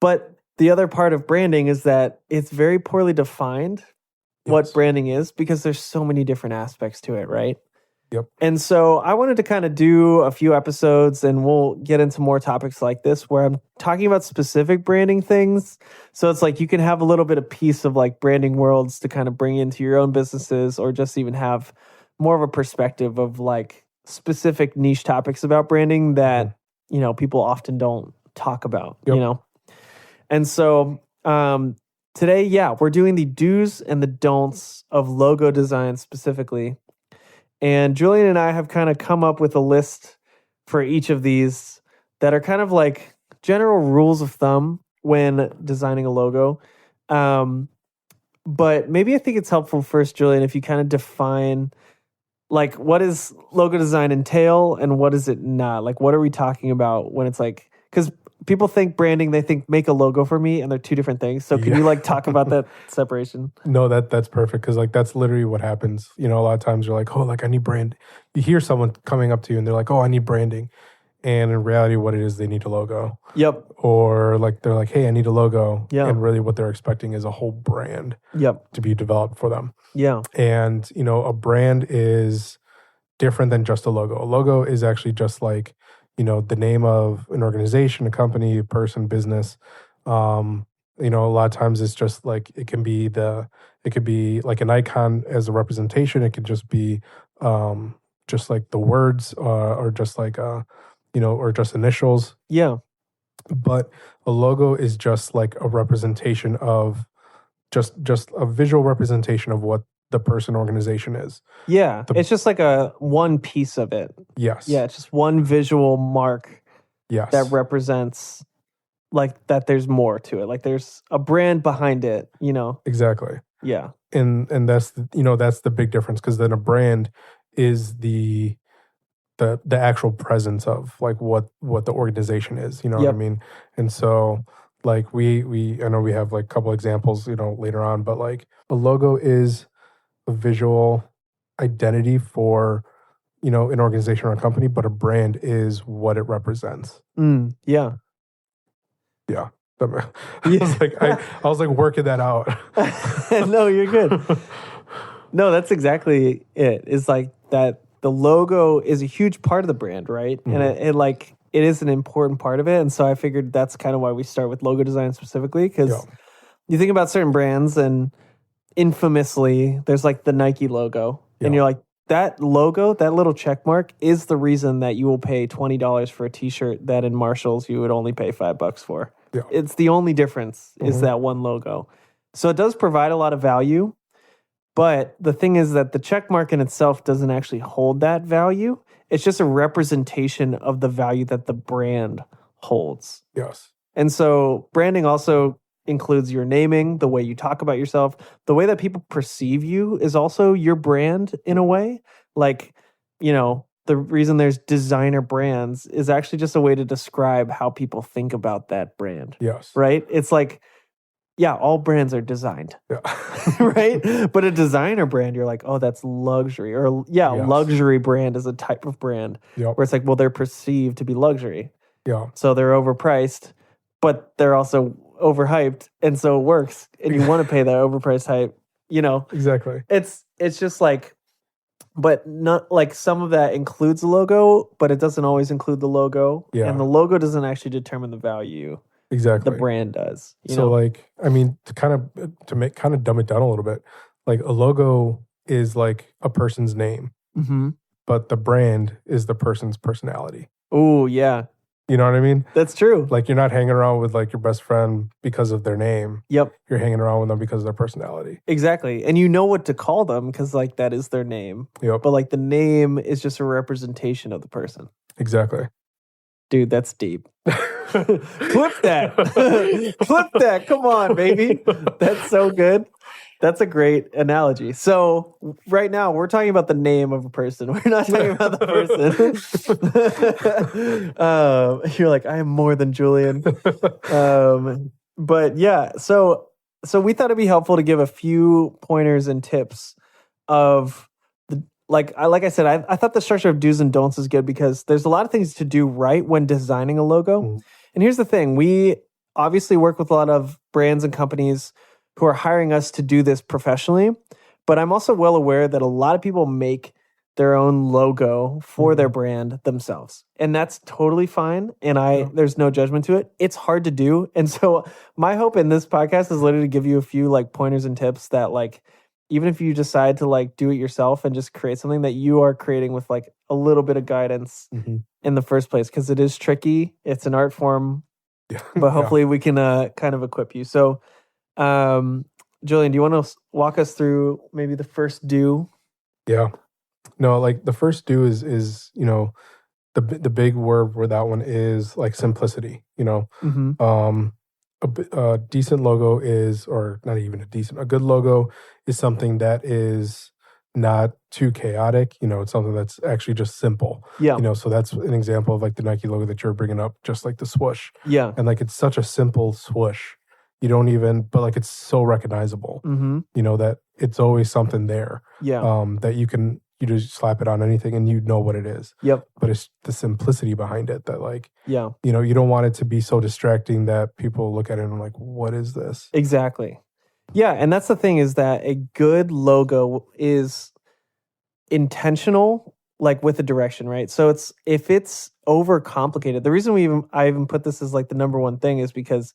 But the other part of branding is that it's very poorly defined what branding is because there's so many different aspects to it, right? Yep. And so I wanted to kind of do a few episodes and we'll get into more topics like this where I'm talking about specific branding things. So it's like you can have a little bit of piece of like branding worlds to kind of bring into your own businesses or just even have more of a perspective of like specific niche topics about branding that, you know, people often don't talk about, you know? And so today, we're doing the do's and the don'ts of logo design specifically. And Julian and I have kind of come up with a list for each of these that are kind of like general rules of thumb when designing a logo. But maybe I think it's helpful first, Julian, if you kind of define like what does logo design entail and what is it not? Like what are we talking about when it's like, because people think branding, they think make a logo for me, and they're two different things. So can you like talk about that separation? No, that's perfect because like that's literally what happens. You know, a lot of times you're like, oh, like I need brand. You hear someone coming up to you and they're like, oh, I need branding, and in reality, what it is, they need a logo. Yep. Or like they're like, hey, I need a logo. Yeah. And really, what they're expecting is a whole brand. Yep. To be developed for them. Yeah. And you know, a brand is different than just a logo. A logo is actually just like, you know, the name of an organization, a company, a person, business. You know, a lot of times it's just like it could be like an icon as a representation. It could just be just like the words or just like you know, or just initials. Yeah. But a logo is just like a representation of just a visual representation of what the person organization is. Yeah. It's just like a one piece of it. Yes. Yeah. It's just one visual mark. Yes. That represents like that there's more to it. Like there's a brand behind it, you know? Exactly. Yeah. And that's, you know, that's the big difference because then a brand is the actual presence of like what the organization is, you know what I mean? And so like we I know we have like a couple examples, you know, later on, but like a logo is a visual identity for, you know, an organization or a company, but a brand is what it represents. Yeah. Yeah. I was like working that out. No, you're good. No, that's exactly it. It's like that the logo is a huge part of the brand, right? Mm-hmm. And it is an important part of it. And so I figured that's kind of why we start with logo design specifically, because you think about certain brands and infamously there's like the Nike logo and you're like, that logo, that little check mark is the reason that you will pay $20 for a t-shirt that in Marshall's you would only pay $5 for. Yeah. It's the only difference is that one logo. So it does provide a lot of value, but the thing is that the check mark in itself doesn't actually hold that value. It's just a representation of the value that the brand holds. Yes. And so branding also includes your naming, the way you talk about yourself, the way that people perceive you is also your brand in a way. Like, you know, the reason there's designer brands is actually just a way to describe how people think about that brand. Yes. Right? It's like, yeah, all brands are designed. Yeah. Right? But a designer brand, you're like, oh, that's luxury. Or luxury brand is a type of brand where it's like, well, they're perceived to be luxury. Yeah. So they're overpriced, but they're also overhyped, and so it works. And you want to pay that overpriced hype, you know? Exactly. It's just like, but not like some of that includes the logo, but it doesn't always include the logo. Yeah. And the logo doesn't actually determine the value. Exactly. The brand does. So like, I mean, to dumb it down a little bit, like a logo is like a person's name, Mm-hmm. but the brand is the person's personality. Oh, yeah. You know what I mean? That's true. Like you're not hanging around with like your best friend because of their name. Yep. You're hanging around with them because of their personality. Exactly. And you know what to call them because like that is their name. Yep. But like the name is just a representation of the person. Exactly. Dude, that's deep. Flip that. Flip that. Come on, baby. That's so good. That's a great analogy. So right now we're talking about the name of a person. We're not talking about the person. You're like, I am more than Julian. But yeah, so we thought it'd be helpful to give a few pointers and tips of the like I said, I thought the structure of do's and don'ts is good because there's a lot of things to do right when designing a logo. Mm. And here's the thing, we obviously work with a lot of brands and companies who are hiring us to do this professionally, but I'm also well aware that a lot of people make their own logo for their brand themselves. And that's totally fine. And there's no judgment to it. It's hard to do. And so my hope in this podcast is literally to give you a few like pointers and tips that like, even if you decide to like do it yourself and just create something that you are creating with like a little bit of guidance in the first place, because it is tricky. It's an art form, but hopefully we can kind of equip you. So, Julian, do you want to walk us through maybe the first do? Yeah. No, like the first do is you know, the big word for that one is like simplicity, you know. A decent logo is, or not even a good logo is something that is not too chaotic. You know, it's something that's actually just simple. Yeah. You know, so that's an example of like the Nike logo that you're bringing up, just like the swoosh. Yeah. And like it's such a simple swoosh. You don't even, but like it's so recognizable. You know, that it's always something there. Yeah. That you just slap it on anything and you know what it is. Yep. But it's the simplicity behind it that like, Yeah. you know, you don't want it to be so distracting that people look at it and are like, what is this? Exactly. Yeah. And that's the thing, is that a good logo is intentional, like with a direction, right? So if it's overcomplicated, the reason I even put this as like the number one thing is because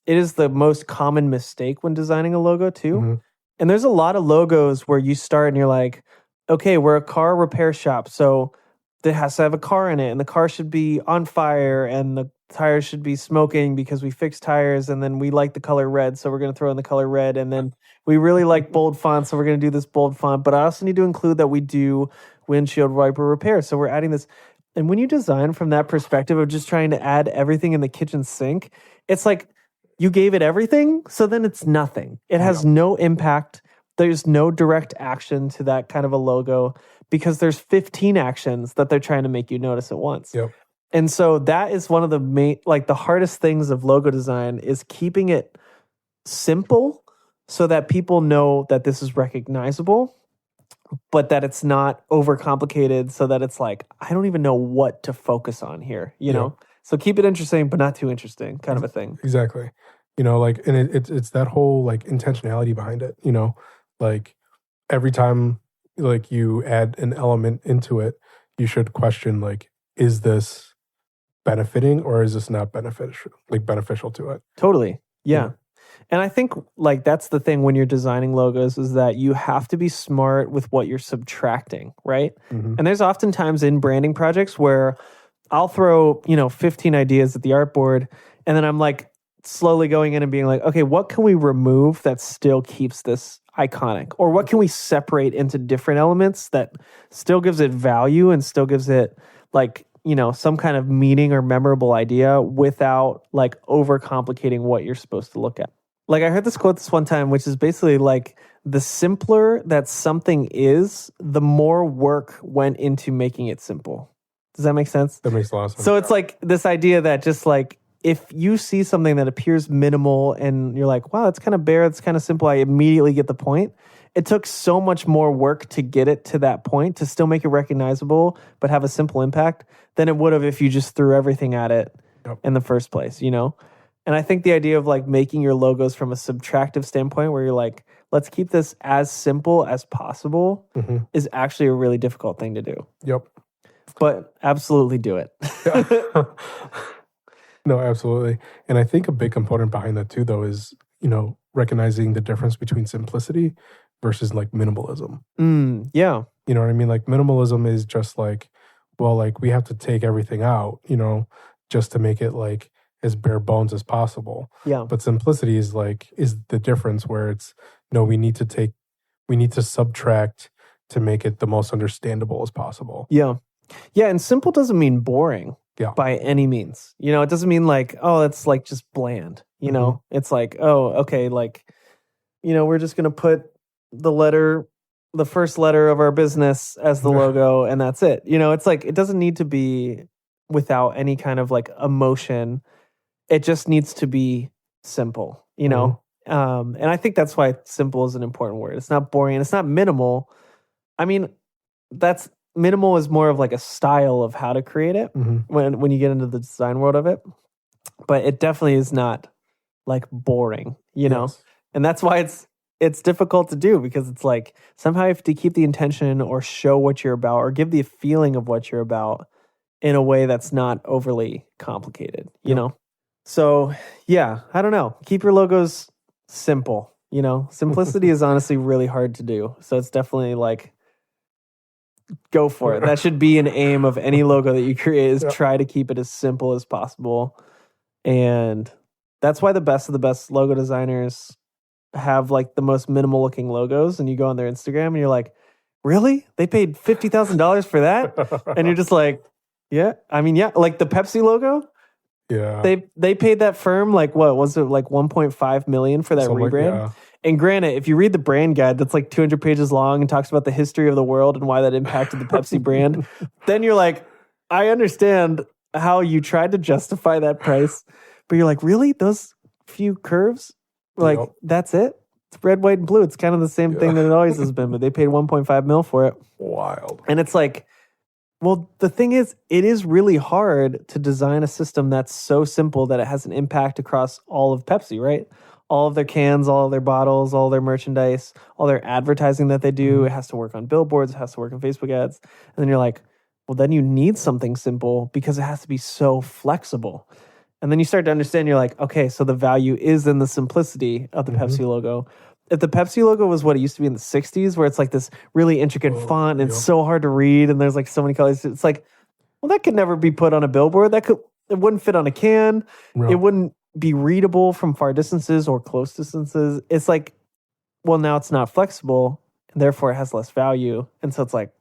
it is the most common mistake when designing a logo too. And there's a lot of logos where you start and you're like, okay, we're a car repair shop, so it has to have a car in it, and the car should be on fire, and the tires should be smoking because we fix tires, and then we like the color red, so we're going to throw in the color red, and then we really like bold font, so we're going to do this bold font, but I also need to include that we do windshield wiper repair, so we're adding this. And when you design from that perspective of just trying to add everything in the kitchen sink, it's like you gave it everything, so then it's nothing. It has no impact. There's no direct action to that kind of a logo because there's 15 actions that they're trying to make you notice at once. Yep. And so that is one of the main, like the hardest things of logo design is keeping it simple so that people know that this is recognizable, but that it's not overcomplicated so that it's like, I don't even know what to focus on here, you know? So keep it interesting, but not too interesting kind of a thing. Exactly. You know, like, and it's that whole like intentionality behind it, you know, like every time like you add an element into it, you should question like, is this benefiting or is this not beneficial to it? Totally. Yeah. And I think like that's the thing when you're designing logos is that you have to be smart with what you're subtracting, right? And there's oftentimes in branding projects where I'll throw, 15 ideas at the artboard and then I'm like slowly going in and being like, okay, what can we remove that still keeps this iconic? Or what can we separate into different elements that still gives it value and still gives it like, some kind of meaning or memorable idea without like overcomplicating what you're supposed to look at. Like I heard this quote this one time, which is basically like the simpler that something is, the more work went into making it simple. Does that make sense? That makes a lot of sense. So it's like this idea that just like, if you see something that appears minimal and you're like, wow, it's kind of bare, it's kind of simple, I immediately get the point. It took so much more work to get it to that point, to still make it recognizable, but have a simple impact than it would have if you just threw everything at it in the first place, And I think the idea of like making your logos from a subtractive standpoint where you're like, let's keep this as simple as possible is actually a really difficult thing to do. Yep. But absolutely do it. No, absolutely. And I think a big component behind that too, though, is, recognizing the difference between simplicity versus like minimalism. Yeah. You know what I mean? Like minimalism is just like, well, like we have to take everything out, you know, just to make it like as bare bones as possible. Yeah. But simplicity is the difference where it's no, we need to subtract to make it the most understandable as possible. Yeah. Yeah. And simple doesn't mean boring by any means. You know, it doesn't mean like, oh, it's like just bland. You know, it's like, oh, okay, like, you know, we're just going to put the first letter of our business as the logo and that's it. You know, it's like, it doesn't need to be without any kind of like emotion. It just needs to be simple, you know? And I think that's why simple is an important word. It's not boring and it's not minimal. I mean, minimal is more of like a style of how to create it when you get into the design world of it. But it definitely is not like boring, you know? And that's why it's difficult to do, because it's like somehow you have to keep the intention or show what you're about or give the feeling of what you're about in a way that's not overly complicated, you know? So yeah, I don't know. Keep your logos simple, you know? Simplicity is honestly really hard to do. So it's definitely like, go for it. That should be an aim of any logo that you create, is try to keep it as simple as possible. And that's why the best of the best logo designers have like the most minimal looking logos, and you go on their Instagram and you're like, really? They paid $50,000 for that? And you're just like, yeah. I mean, yeah, like the Pepsi logo. Yeah. They paid that firm like, what was it, like 1.5 million for that rebrand? And granted, if you read the brand guide that's like 200 pages long and talks about the history of the world and why that impacted the Pepsi brand, then you're like, I understand how you tried to justify that price, but you're like, really? Those few curves? Like, that's it? It's red, white, and blue. It's kind of the same thing that it always has been, but they paid 1.5 mil for it. Wild. And it's like, well, the thing is, it is really hard to design a system that's so simple that it has an impact across all of Pepsi, right? All of their cans, all of their bottles, all their merchandise, all their advertising that they do. It has to work on billboards. It has to work on Facebook ads. And then you're like, well, then you need something simple because it has to be so flexible. And then you start to understand, you're like, okay, so the value is in the simplicity of the Pepsi logo. If the Pepsi logo was what it used to be in the 60s, where it's like this really intricate font and it's so hard to read and there's like so many colors, it's like, well, that could never be put on a billboard. It wouldn't fit on a can. No. It wouldn't be readable from far distances or close distances. It's like, well, now it's not flexible and therefore it has less value. And so it's like,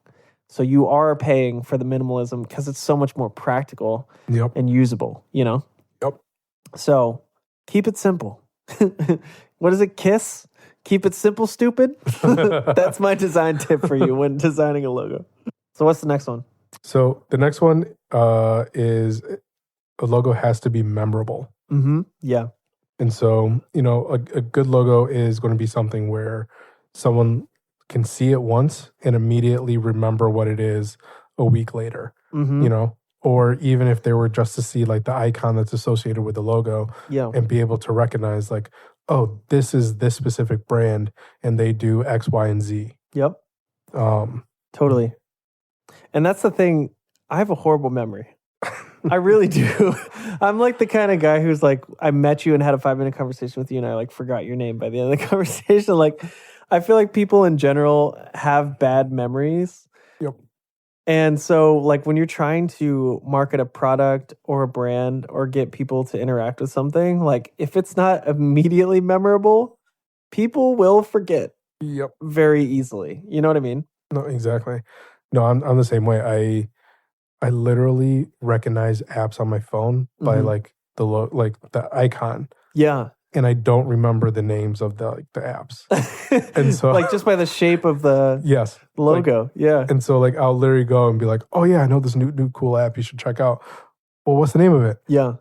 so you are paying for the minimalism because it's so much more practical and usable, you know? Yep. So keep it simple. What is it? KISS? Keep it simple, stupid. That's my design tip for you when designing a logo. So what's the next one? So the next one is a logo has to be memorable. Yeah. And so, you know, a good logo is going to be something where someone can see it once and immediately remember what it is a week later, you know, or even if they were just to see like the icon that's associated with the logo and be able to recognize like, oh, this is this specific brand and they do X, Y, and Z. Yep. Totally. And that's the thing. I have a horrible memory. I really do. I'm like the kind of guy who's like, I met you and had a 5-minute conversation with you and I like forgot your name by the end of the conversation. Like, I feel like people in general have bad memories. Yep. And so like when you're trying to market a product or a brand or get people to interact with something, like if it's not immediately memorable, people will forget very easily. You know what I mean? No, exactly. No, I'm the same way. I literally recognize apps on my phone by like the icon. Yeah. And I don't remember the names of the apps. And so like just by the shape of the logo. Like, and so like I'll literally go and be like, oh yeah, I know this new cool app you should check out. Well, what's the name of it? Yeah.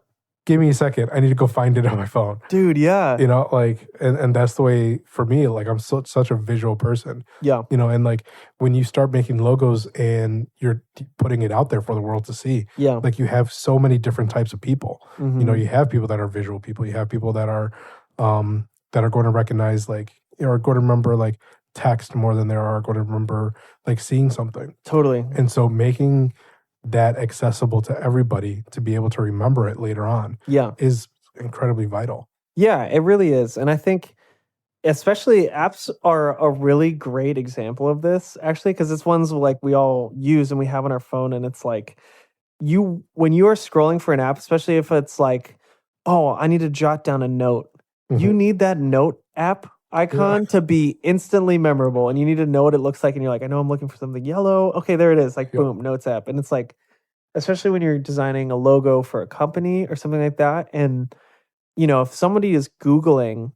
Give me a second. I need to go find it on my phone. Dude, yeah. You know, like, and that's the way for me, like I'm such a visual person. Yeah. You know, and like when you start making logos and you're putting it out there for the world to see, like you have so many different types of people. You know, you have people that are visual people. You have people that are going to recognize like, you know, are going to remember like text more than they are going to remember like seeing something. Totally. And so making that accessible to everybody to be able to remember it later on is incredibly vital. Yeah, it really is. And I think especially apps are a really great example of this, actually, because it's ones like we all use and we have on our phone, and it's like when you are scrolling for an app, especially if it's like, oh, I need to jot down a note, you need that note app icon to be instantly memorable, and you need to know what it looks like, and you're like, I know I'm looking for something yellow. Okay, there it is. Like, boom, notes app. And it's like, especially when you're designing a logo for a company or something like that, and if somebody is Googling,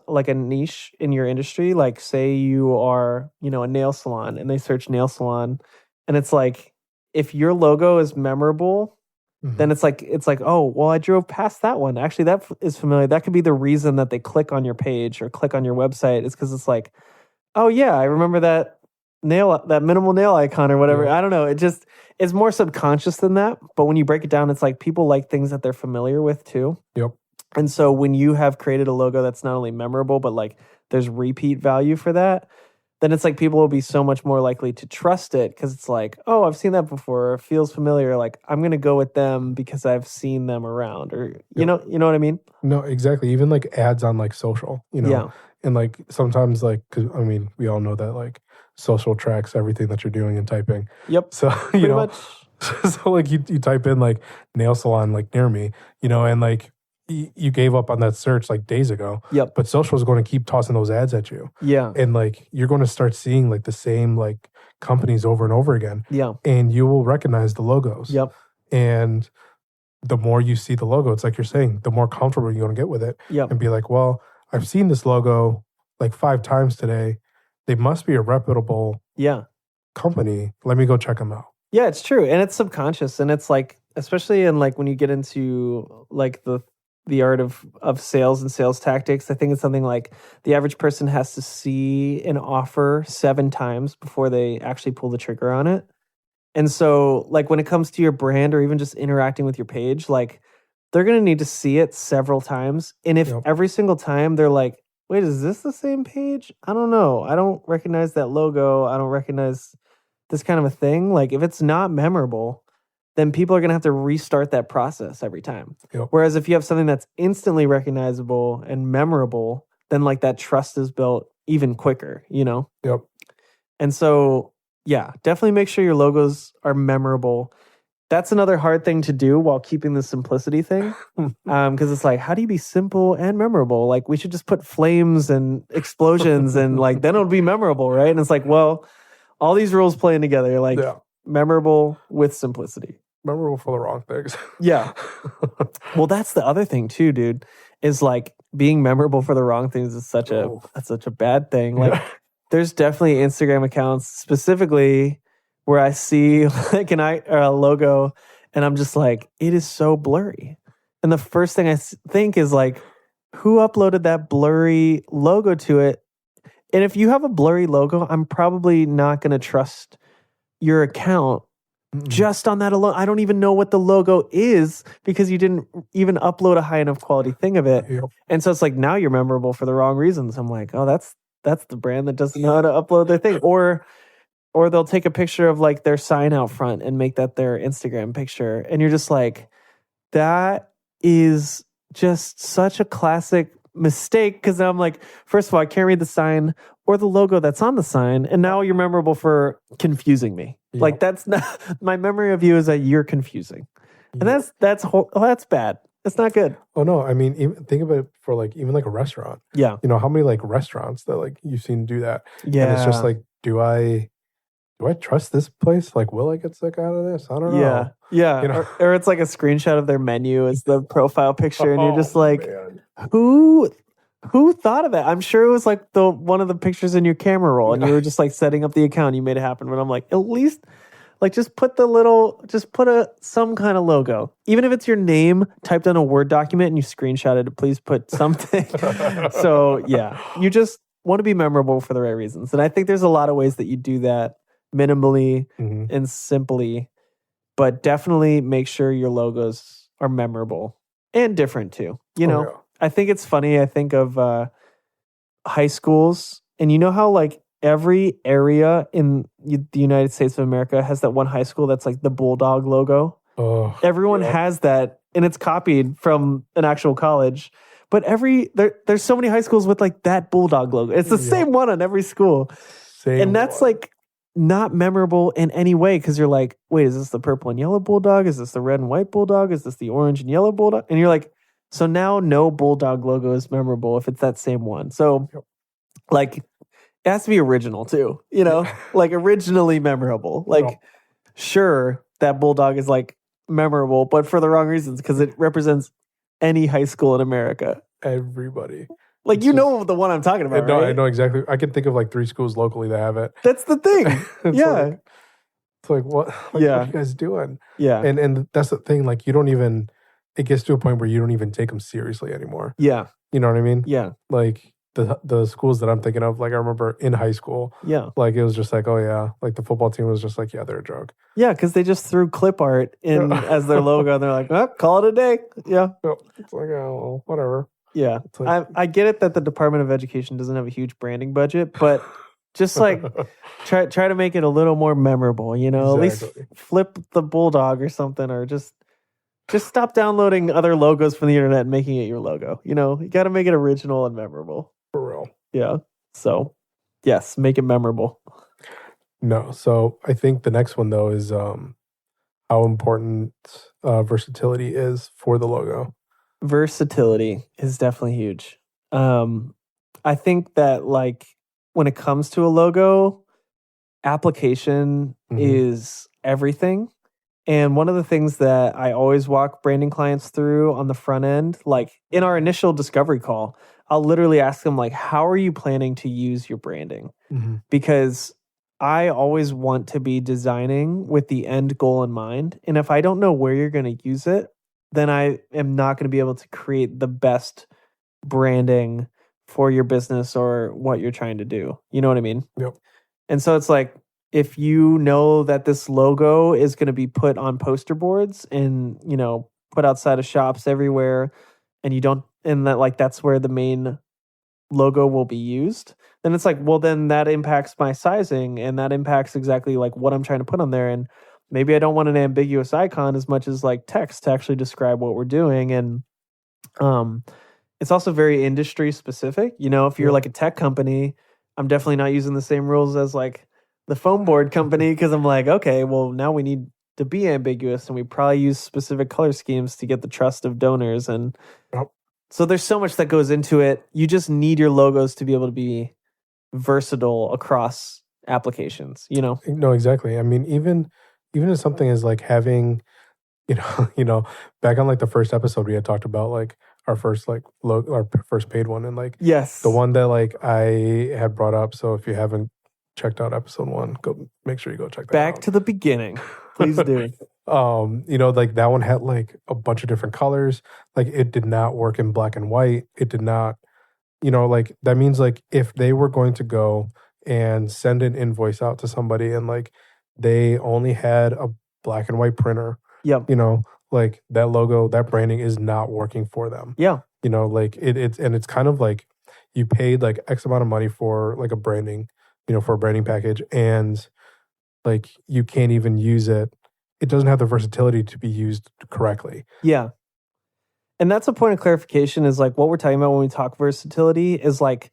like a niche in your industry, like say you are, a nail salon, and they search nail salon, and it's like, if your logo is memorable, then it's like, oh, well, I drove past that one. Actually, that is familiar. That could be the reason that they click on your page or click on your website, is because it's like, oh yeah, I remember that minimal nail icon or whatever. I don't know. It's more subconscious than that. But when you break it down, it's like people like things that they're familiar with too. Yep. And so when you have created a logo that's not only memorable, but like there's repeat value for that, then it's like people will be so much more likely to trust it, because it's like, oh, I've seen that before, or it feels familiar. Like, I'm going to go with them because I've seen them around, or you know what I mean? No, exactly. Even like ads on like social, and like sometimes like, 'cause, I mean, we all know that like social tracks everything that you're doing and typing. Yep. So, Pretty much. so like you type in like nail salon like near me, and like you gave up on that search like days ago. Yep. But social is going to keep tossing those ads at you. Yeah. And like you're going to start seeing like the same like companies over and over again. Yeah. And you will recognize the logos. Yep. And the more you see the logo, it's like you're saying, the more comfortable you're going to get with it. Yep. And be like, well, I've seen this logo like 5 times today. They must be a reputable company. Let me go check them out. Yeah, it's true. And it's subconscious. And it's like, especially in like when you get into like the art of sales and sales tactics, I think it's something like the average person has to see an offer 7 times before they actually pull the trigger on it. And so like when it comes to your brand, or even just interacting with your page, like they're going to need to see it several times. And if every single time they're like, wait, is this the same page? I don't know. I don't recognize that logo. I don't recognize this kind of a thing. Like if it's not memorable, then people are going to have to restart that process every time. Yep. Whereas if you have something that's instantly recognizable and memorable, then like that trust is built even quicker, Yep. And so, yeah, definitely make sure your logos are memorable. That's another hard thing to do while keeping the simplicity thing. Because it's like, how do you be simple and memorable? Like we should just put flames and explosions and like, then it'll be memorable, right? And it's like, well, all these rules playing together, like memorable with simplicity. Memorable for the wrong things. Yeah. Well, that's the other thing too, dude, is like being memorable for the wrong things is such a bad thing. Like there's definitely Instagram accounts specifically where I see like a logo and I'm just like, it is so blurry. And the first thing I think is like, who uploaded that blurry logo to it? And if you have a blurry logo, I'm probably not going to trust your account just on that alone. I don't even know what the logo is because you didn't even upload a high enough quality thing of it. Yep. And so it's like, now you're memorable for the wrong reasons. I'm like, oh, that's the brand that doesn't know how to upload their thing. Or they'll take a picture of like their sign out front and make that their Instagram picture. And you're just like, that is just such a classic mistake. Because I'm like, first of all, I can't read the sign or the logo that's on the sign. And now you're memorable for confusing me. Yep. Like that's not, my memory of you is that you're confusing. And that's bad. That's not good. Oh no, I mean, even think about it for like even like a restaurant. Yeah. How many like restaurants that like you've seen do that? Yeah. And it's just like, do I trust this place? Like, will I get sick out of this? I don't know. Yeah. Or it's like a screenshot of their menu as the profile picture, and you're just like, man. Who thought of that? I'm sure it was like one of the pictures in your camera roll, and you were just like setting up the account. You made it happen. But I'm like, at least like just put some kind of logo, even if it's your name typed on a Word document and you screenshotted it. Please put something. So yeah, you just want to be memorable for the right reasons, and I think there's a lot of ways that you do that minimally and simply, but definitely make sure your logos are memorable and different too. I think it's funny. I think of high schools, and you know how like every area in the United States of America has that one high school that's like the Bulldog logo. Everyone has that, and it's copied from an actual college. But there's so many high schools with like that bulldog logo. It's the same one on every school. And that's like not memorable in any way because you're like, wait, is this the purple and yellow bulldog? Is this the red and white bulldog? Is this the orange and yellow bulldog? And you're like, so now no bulldog logo is memorable if it's that same one. So like it has to be original too, you know, like originally memorable. Like sure, that bulldog is like memorable, but for the wrong reasons because it represents any high school in America. Everybody. Like, it's know the one I'm talking about, right? I know exactly. I can think of like 3 schools locally that have it. That's the thing. Yeah. It's like, what? Like, what are you guys doing? Yeah. And that's the thing. Like, you don't even, it gets to a point where you don't even take them seriously anymore. Yeah. You know what I mean? Yeah. Like, the schools that I'm thinking of, like, I remember in high school. Yeah. Like, it was just like, oh, yeah. Like, the football team was just like, yeah, they're a joke. Yeah, because they just threw clip art in as their logo. And they're like, oh, call it a day. Yeah. It's like, oh, well, whatever. Yeah, like, I get it that the Department of Education doesn't have a huge branding budget, but just like try to make it a little more memorable, you know, At least flip the bulldog or something, or just stop downloading other logos from the internet and making it your logo. You know, you got to make it original and memorable. For real. Yeah. So, yes, make it memorable. No. So I think the next one though is how important versatility is for the logo. Versatility is definitely huge. I think that like when it comes to a logo, application is everything. And one of the things that I always walk branding clients through on the front end, like in our initial discovery call, I'll literally ask them like, how are you planning to use your branding? Because I always want to be designing with the end goal in mind. And if I don't know where you're going to use it, then I am not going to be able to create the best branding for your business or what you're trying to do. You know what I mean? Yep. And so it's like, if you know that this logo is going to be put on poster boards and, you know, put outside of shops everywhere, and you don't, and that like that's where the main logo will be used, then it's like, well, then that impacts my sizing and that impacts exactly like what I'm trying to put on there. And maybe I don't want an ambiguous icon as much as like text to actually describe what we're doing. And it's also very industry specific. You know, if you're like a tech company, I'm definitely not using the same rules as like the foam board company, because I'm like, okay, well, now we need to be ambiguous and we probably use specific color schemes to get the trust of donors. And so there's so much that goes into it. You just need your logos to be able to be versatile across applications, you know? No, exactly. I mean, even as something as like having, you know, back on like the first episode, we had talked about like our first like our first paid one, and like the one that like I had brought up. So if you haven't checked out episode 1, go make sure you go check that out. Back to the beginning, please do. You know, like that one had like a bunch of different colors. Like it did not work in black and white. It did not, you know, like that means like if they were going to go and send an invoice out to somebody and like they only had a black and white printer, you know, like that logo, that branding is not working for them. Yeah. You know, like it's kind of like you paid like X amount of money for like a branding, you know, for a branding package, and like you can't even use it. It doesn't have the versatility to be used correctly. Yeah. And that's a point of clarification, is like what we're talking about when we talk versatility is like,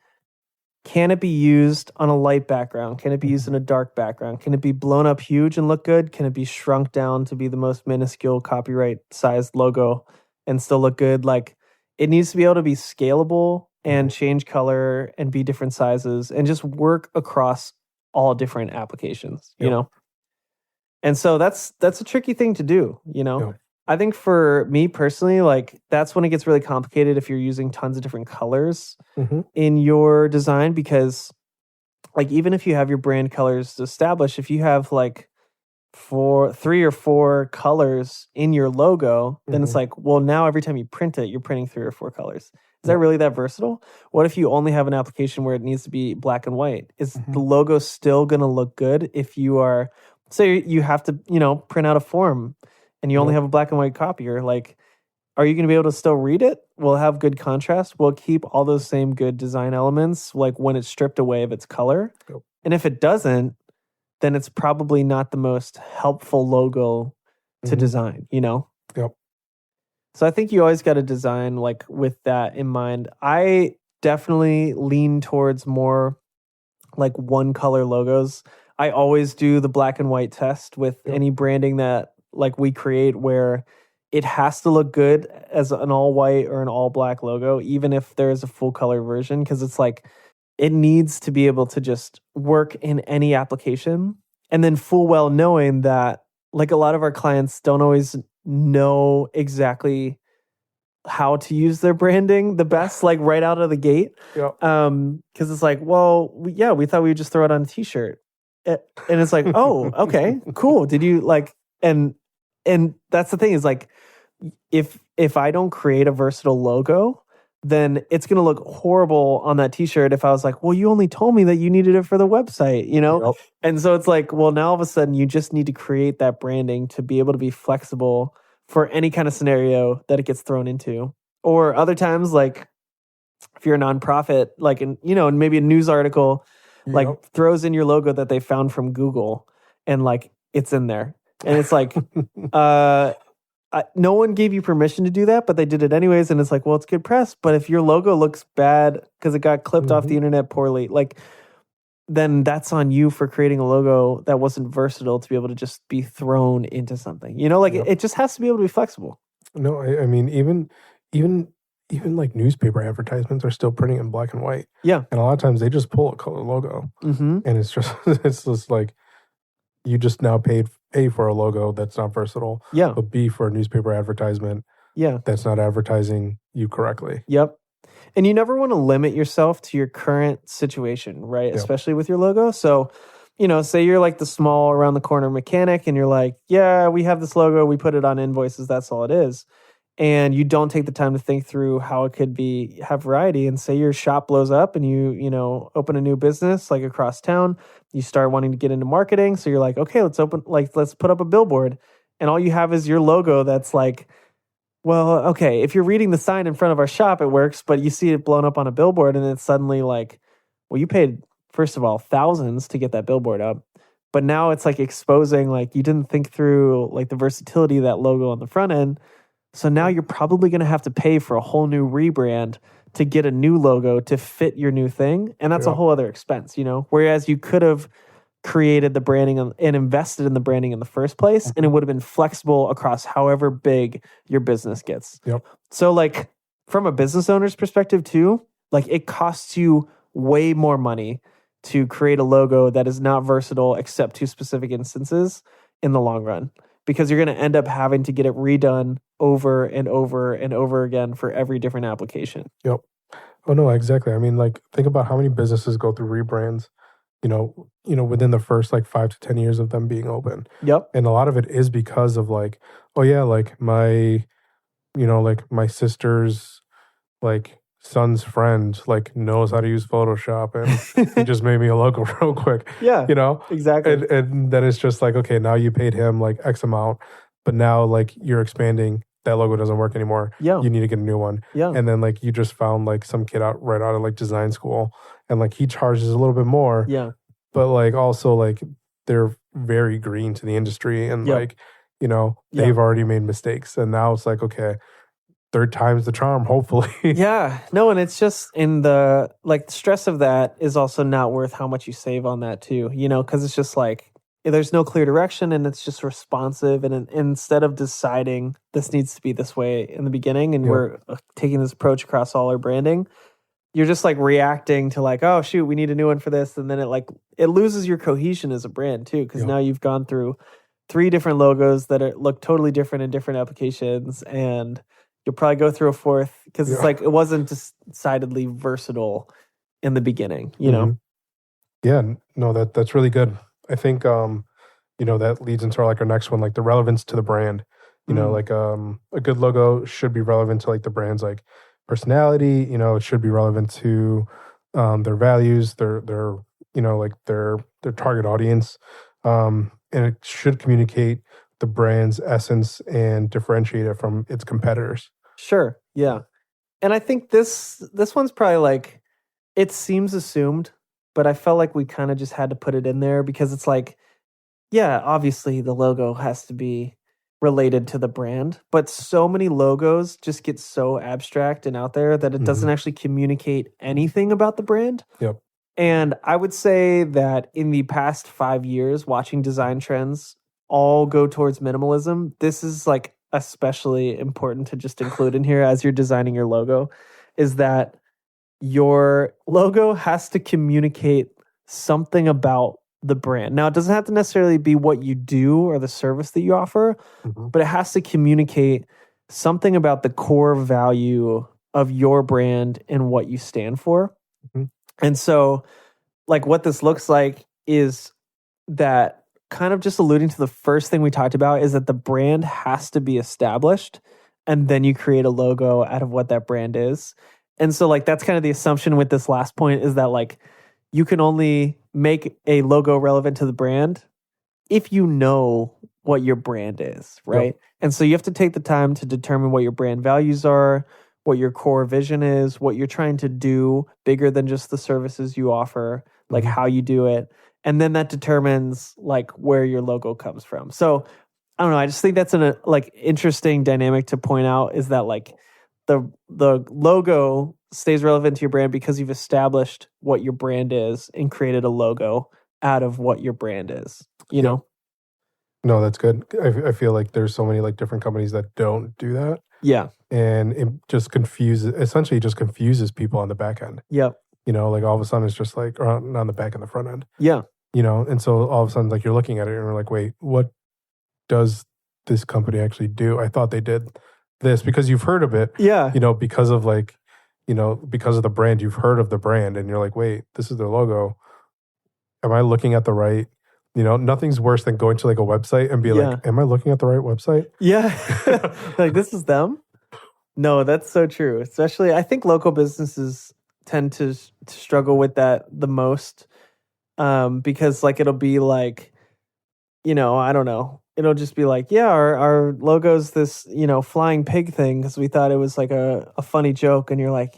can it be used on a light background? Can it be used in a dark background? Can it be blown up huge and look good? Can it be shrunk down to be the most minuscule copyright sized logo and still look good? Like it needs to be able to be scalable and change color and be different sizes and just work across all different applications, you know? And so that's a tricky thing to do, you know? I think for me personally, like that's when it gets really complicated if you're using tons of different colors in your design, because like even if you have your brand colors established, if you have like 3 or 4 colors in your logo, then it's like, well, now every time you print it, you're printing 3 or 4 colors. Is that really that versatile? What if you only have an application where it needs to be black and white? Is the logo still going to look good if you are, say you have to, you know, print out a form and you only have a black and white copier? Like, are you going to be able to still read it? Will it have good contrast? Will it keep all those same good design elements, like when it's stripped away of its color? And if it doesn't, then it's probably not the most helpful logo to design, you know? So I think you always got to design like with that in mind. I definitely lean towards more like one color logos. I always do the black and white test with Yep. any branding that like we create where it has to look good as an all white or an all black logo, even if there's a full color version, because it's like it needs to be able to just work in any application. And then full well knowing that like a lot of our clients don't always know exactly how to use their branding the best, like right out of the gate. Yep. Because it's like, well, we thought we would just throw it on a t-shirt. And it's like, oh, okay, cool. Did you like, and that's the thing is like, if I don't create a versatile logo, then it's going to look horrible on that t-shirt if I was like, well, you only told me that you needed it for the website, you know? Yep. And so it's like, well, now all of a sudden you just need to create that branding to be able to be flexible for any kind of scenario that it gets thrown into. Or other times, like if you're a nonprofit, like, and maybe a news article, like Yep. throws in your logo that they found from Google and like it's in there. And it's like, no one gave you permission to do that, but they did it anyways. And it's like, well, it's good press. But if your logo looks bad because it got clipped off the internet poorly, like, then that's on you for creating a logo that wasn't versatile to be able to just be thrown into something. Like Yep. it just has to be able to be flexible. No, I mean even like newspaper advertisements are still printing in black and white. Yeah. And a lot of times they just pull a color logo, Mm-hmm. and it's just like you just now paid A for a logo that's not versatile, Yeah. but B for a newspaper advertisement Yeah. that's not advertising you correctly. Yep. And you never want to limit yourself to your current situation, right? Yep. Especially with your logo. So, say you're like the small around the corner mechanic and you're like, yeah, we have this logo, we put it on invoices, that's all it is. And you don't take the time to think through how it could have variety. And say your shop blows up and you open a new business like across town, you start wanting to get into marketing. So you're like, okay, let's put up a billboard. And all you have is your logo that's like, well, okay, if you're reading the sign in front of our shop, it works, but you see it blown up on a billboard and it's suddenly like, well, you paid, first of all, thousands to get that billboard up. But now it's like exposing, like you didn't think through like the versatility of that logo on the front end. So now you're probably going to have to pay for a whole new rebrand to get a new logo to fit your new thing. And that's a whole other expense, Whereas you could have created the branding and invested in the branding in the first place, and it would have been flexible across however big your business gets. Yep. So like from a business owner's perspective too, like it costs you way more money to create a logo that is not versatile except to specific instances in the long run, because you're going to end up having to get it redone over and over and over again for every different application. Yep. Oh no, exactly. I mean, like think about how many businesses go through rebrands, within the first like 5 to 10 years of them being open. Yep. And a lot of it is because of like, oh yeah, like my sister's like son's friend like knows how to use Photoshop and he just made me a logo real quick. Yeah. Exactly. And then it's just like, okay, now you paid him like X amount, but now like you're expanding, that logo doesn't work anymore. Yeah. You need to get a new one. Yeah. And then like you just found like some kid right out of like design school and like he charges a little bit more. Yeah. But like also like they're very green to the industry and like, they've already made mistakes. And now it's like, okay, third time's the charm, hopefully. Yeah. No, and it's just in the like stress of that is also not worth how much you save on that too, because it's just like there's no clear direction and it's just responsive. And instead of deciding this needs to be this way in the beginning and we're taking this approach across all our branding, you're just like reacting to like, oh shoot, we need a new one for this. And then it loses your cohesion as a brand too, because now you've gone through 3 different logos that look totally different in different applications, and you'll probably go through a 4th because it's like it wasn't decidedly versatile in the beginning, know? Yeah, no, that's really good. I think that leads into our next one, like the relevance to the brand. Like a good logo should be relevant to like the brand's like personality. It should be relevant to their values, their target audience, and it should communicate the brand's essence and differentiate it from its competitors. Sure, yeah, and I think this one's probably like it seems assumed, but I felt like we kind of just had to put it in there because it's like, yeah, obviously the logo has to be related to the brand, but so many logos just get so abstract and out there that it doesn't actually communicate anything about the brand. Yep. And I would say that in the past 5 years, watching design trends all go towards minimalism, this is like especially important to just include in here as you're designing your logo, is that your logo has to communicate something about the brand. Now, it doesn't have to necessarily be what you do or the service that you offer, but it has to communicate something about the core value of your brand and what you stand for. And so, like, what this looks like is that, kind of just alluding to the first thing we talked about, is that the brand has to be established, and then you create a logo out of what that brand is. And so, like, that's kind of the assumption with this last point, is that, like, you can only make a logo relevant to the brand if you know what your brand is, right? Yep. And so you have to take the time to determine what your brand values are, what your core vision is, what you're trying to do bigger than just the services you offer, like how you do it. And then that determines like where your logo comes from. So I don't know. I just think that's an like interesting dynamic to point out, is that like the logo stays relevant to your brand because you've established what your brand is and created a logo out of what your brand is, you know? No, that's good. I feel like there's so many like different companies that don't do that. Yeah. And it just confuses people on the back end. Yep. You know, like all of a sudden it's just like, or not on the back and the front end. Yeah. You know, and so all of a sudden like you're looking at it and you're like, wait, what does this company actually do? I thought they did this, because you've heard of it. Yeah. You know, because of like, you know, because of the brand, you've heard of the brand and you're like, wait, this is their logo. Am I looking at the right? You know, nothing's worse than going to like a website and be like, am I looking at the right website? Yeah. Like, this is them? No, that's so true. Especially, I think local businesses tend to struggle with that the most, because like it'll be like, you know, I don't know. It'll just be like, yeah, our logo's this, you know, flying pig thing because we thought it was like a funny joke. And you're like,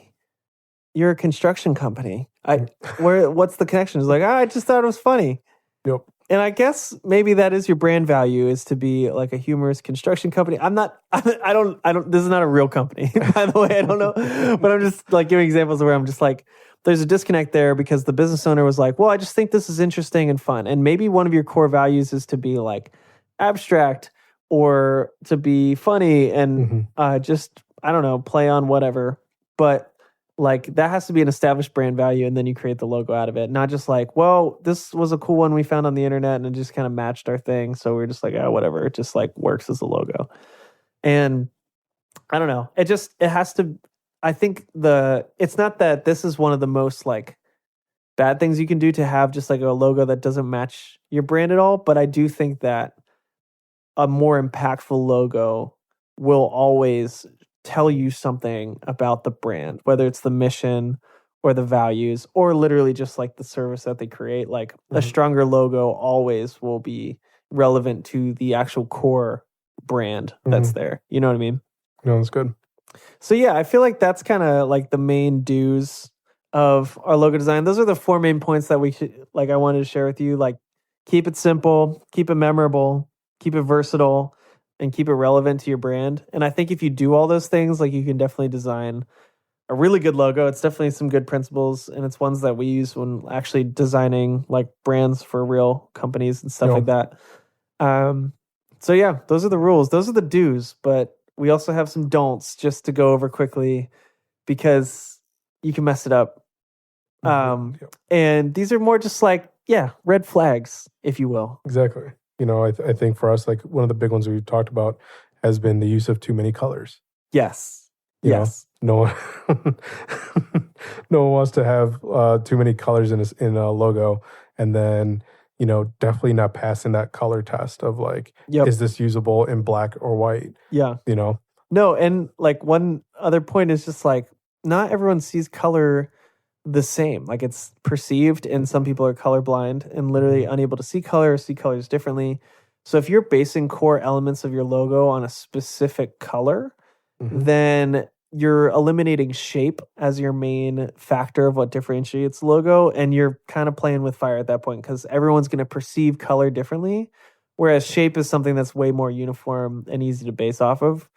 you're a construction company. What's the connection? It's like, I just thought it was funny. Yep. And I guess maybe that is your brand value, is to be like a humorous construction company. I don't, this is not a real company, by the way. I don't know. But I'm just like giving examples where I'm just like, there's a disconnect there because the business owner was like, well, I just think this is interesting and fun. And maybe one of your core values is to be like abstract or to be funny and just, I don't know, play on whatever. But like that has to be an established brand value, and then you create the logo out of it. Not just like, well, this was a cool one we found on the internet and it just kind of matched our thing. So we're just like, oh, whatever. It just like works as a logo. And I don't know. It has to, I think it's not that this is one of the most like bad things you can do to have just like a logo that doesn't match your brand at all. But I do think that a more impactful logo will always tell you something about the brand, whether it's the mission or the values or literally just like the service that they create. Like a stronger logo always will be relevant to the actual core brand that's there. You know what I mean? No, that's good. So yeah, I feel like that's kind of like the main do's of our logo design. Those are the 4 main points that I wanted to share with you. Like, keep it simple, keep it memorable, keep it versatile, and keep it relevant to your brand. And I think if you do all those things, like, you can definitely design a really good logo. It's definitely some good principles, and it's ones that we use when actually designing like brands for real companies and stuff like that. So yeah, those are the rules. Those are the do's, but we also have some don'ts just to go over quickly because you can mess it up. And these are more just like, red flags, if you will. Exactly. You know, I think for us, like one of the big ones we've talked about has been the use of too many colors. Yes. You know, no one wants to have too many colors in a logo, and then, you know, definitely not passing that color test of like, is this usable in black or white? Yeah. You know? No, and like one other point is just like, not everyone sees color the same. Like, it's perceived, and some people are colorblind and literally unable to see color or see colors differently. So if you're basing core elements of your logo on a specific color, then you're eliminating shape as your main factor of what differentiates logo, and you're kind of playing with fire at that point because everyone's going to perceive color differently. Whereas shape is something that's way more uniform and easy to base off of.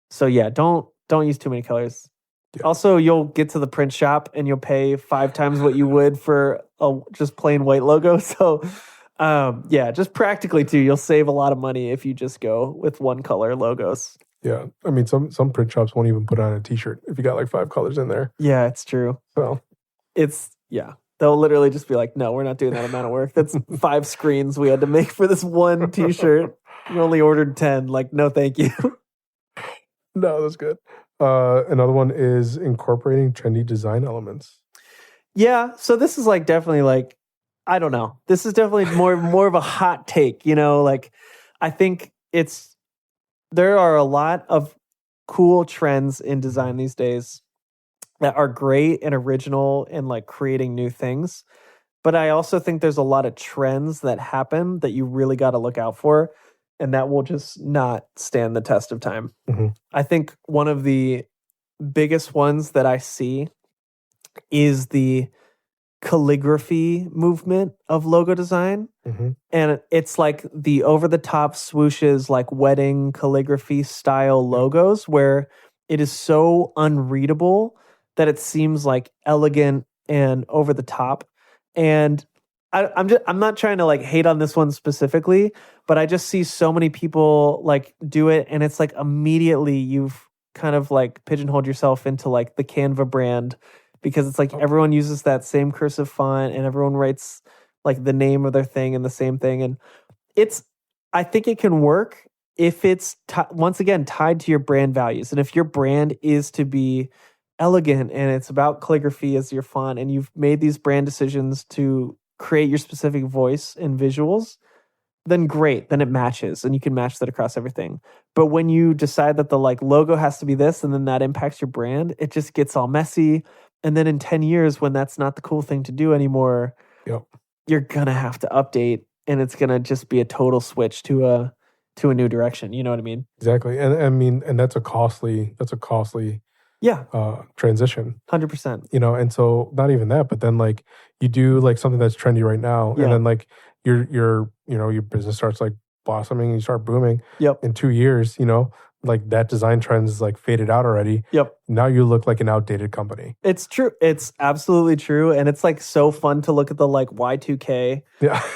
So yeah, don't use too many colors. Yeah. Also, you'll get to the print shop and you'll pay 5 times what you would for a just plain white logo. So yeah, just practically too, you'll save a lot of money if you just go with one color logos. Yeah. I mean, some print shops won't even put on a t-shirt if you got like 5 colors in there. Yeah, it's true. So they'll literally just be like, no, we're not doing that amount of work. That's 5 screens we had to make for this one t-shirt. You only ordered 10. Like, no, thank you. No, that's good. Another one is incorporating trendy design elements. Yeah, so this is like definitely like, I don't know. This is definitely more of a hot take, you know, like I think there are a lot of cool trends in design these days that are great and original and like creating new things. But I also think there's a lot of trends that happen that you really got to look out for, and that will just not stand the test of time. Mm-hmm. I think one of the biggest ones that I see is the calligraphy movement of logo design. Mm-hmm. And it's like the over-the-top swooshes, like wedding calligraphy style logos, where it is so unreadable that it seems like elegant and over the top. And I'm not trying to like hate on this one specifically, but I just see so many people like do it, and it's like immediately you've kind of like pigeonholed yourself into like the Canva brand, because it's like everyone uses that same cursive font and everyone writes like the name of their thing and the same thing. And I think it can work if it's once again tied to your brand values. And if your brand is to be elegant and it's about calligraphy as your font, and you've made these brand decisions to create your specific voice and visuals, then great, then it matches and you can match that across everything. But when you decide that the like logo has to be this and then that impacts your brand, it just gets all messy. And then in 10 years, when that's not the cool thing to do anymore, you're gonna have to update, and it's gonna just be a total switch to a new direction. You know what I mean? Exactly. And I mean, and that's a costly transition. 100%. You know, and so not even that, but then like you do like something that's trendy right now, and then like your business starts like blossoming and you start booming. Yep. In 2 years, you know, like that design trend is like faded out already. Yep. Now you look like an outdated company. It's true. It's absolutely true. And it's like so fun to look at the like Y2K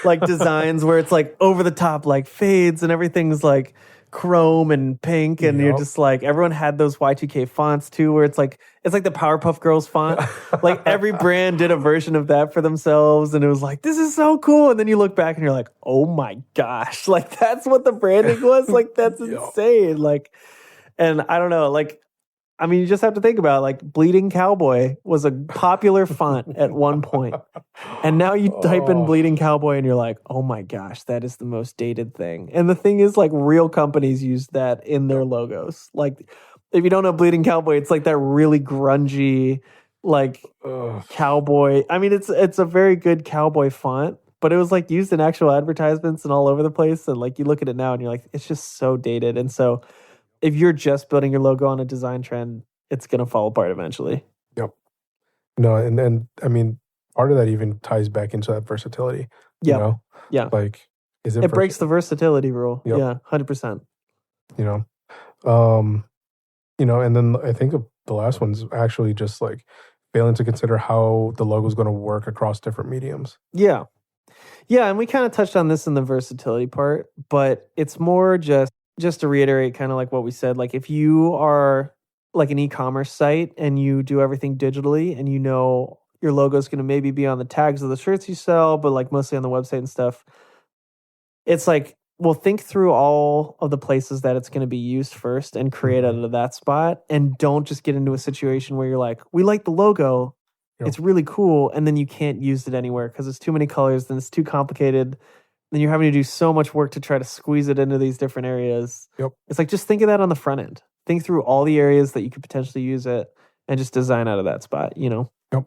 like designs where it's like over the top, like fades and everything's like chrome and pink. And you're just like, everyone had those Y2K fonts too, where it's like the Powerpuff Girls font. Like every brand did a version of that for themselves. And it was like, this is so cool. And then you look back and you're like, oh my gosh, like that's what the branding was. Like that's insane. Like, and I don't know, like, I mean, you just have to think about it. Like Bleeding Cowboy was a popular font at one point. And now you type in Bleeding Cowboy and you're like, oh my gosh, that is the most dated thing. And the thing is, like, real companies use that in their logos. Like, if you don't know Bleeding Cowboy, it's like that really grungy, like cowboy. I mean, it's a very good cowboy font, but it was like used in actual advertisements and all over the place. And like you look at it now and you're like, it's just so dated. And so if you're just building your logo on a design trend, it's going to fall apart eventually. Yep. No, and I mean, part of that even ties back into that versatility. Yeah. You know? Yeah. Like, it breaks the versatility rule. Yep. Yeah, 100%. You know, and then I think the last one's actually just like failing to consider how the logo is going to work across different mediums. Yeah. Yeah, and we kind of touched on this in the versatility part, but it's more just to reiterate kind of like what we said, like if you are like an e-commerce site and you do everything digitally and you know your logo is going to maybe be on the tags of the shirts you sell, but like mostly on the website and stuff, it's like, well, think through all of the places that it's going to be used first and create out of that spot, and don't just get into a situation where you're like, we like the logo, it's really cool, and then you can't use it anywhere because it's too many colors, then it's too complicated. Then you're having to do so much work to try to squeeze it into these different areas. Yep. It's like, just think of that on the front end. Think through all the areas that you could potentially use it and just design out of that spot, you know? Yep.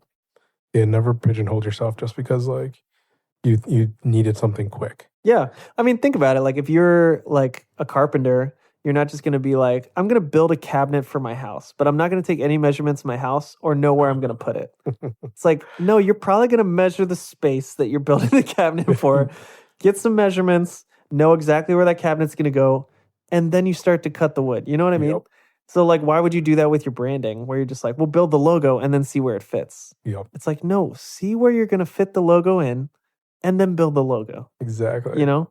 Yeah, never pigeonhole yourself just because like you needed something quick. Yeah. I mean, think about it. Like if you're like a carpenter, you're not just going to be like, I'm going to build a cabinet for my house, but I'm not going to take any measurements of my house or know where I'm going to put it. It's like, no, you're probably going to measure the space that you're building the cabinet for. Get some measurements, know exactly where that cabinet's going to go, and then you start to cut the wood. You know what I mean? Yep. So like, why would you do that with your branding where you're just like, we'll build the logo and then see where it fits? Yep. It's like, no, see where you're going to fit the logo in and then build the logo, Exactly. you know?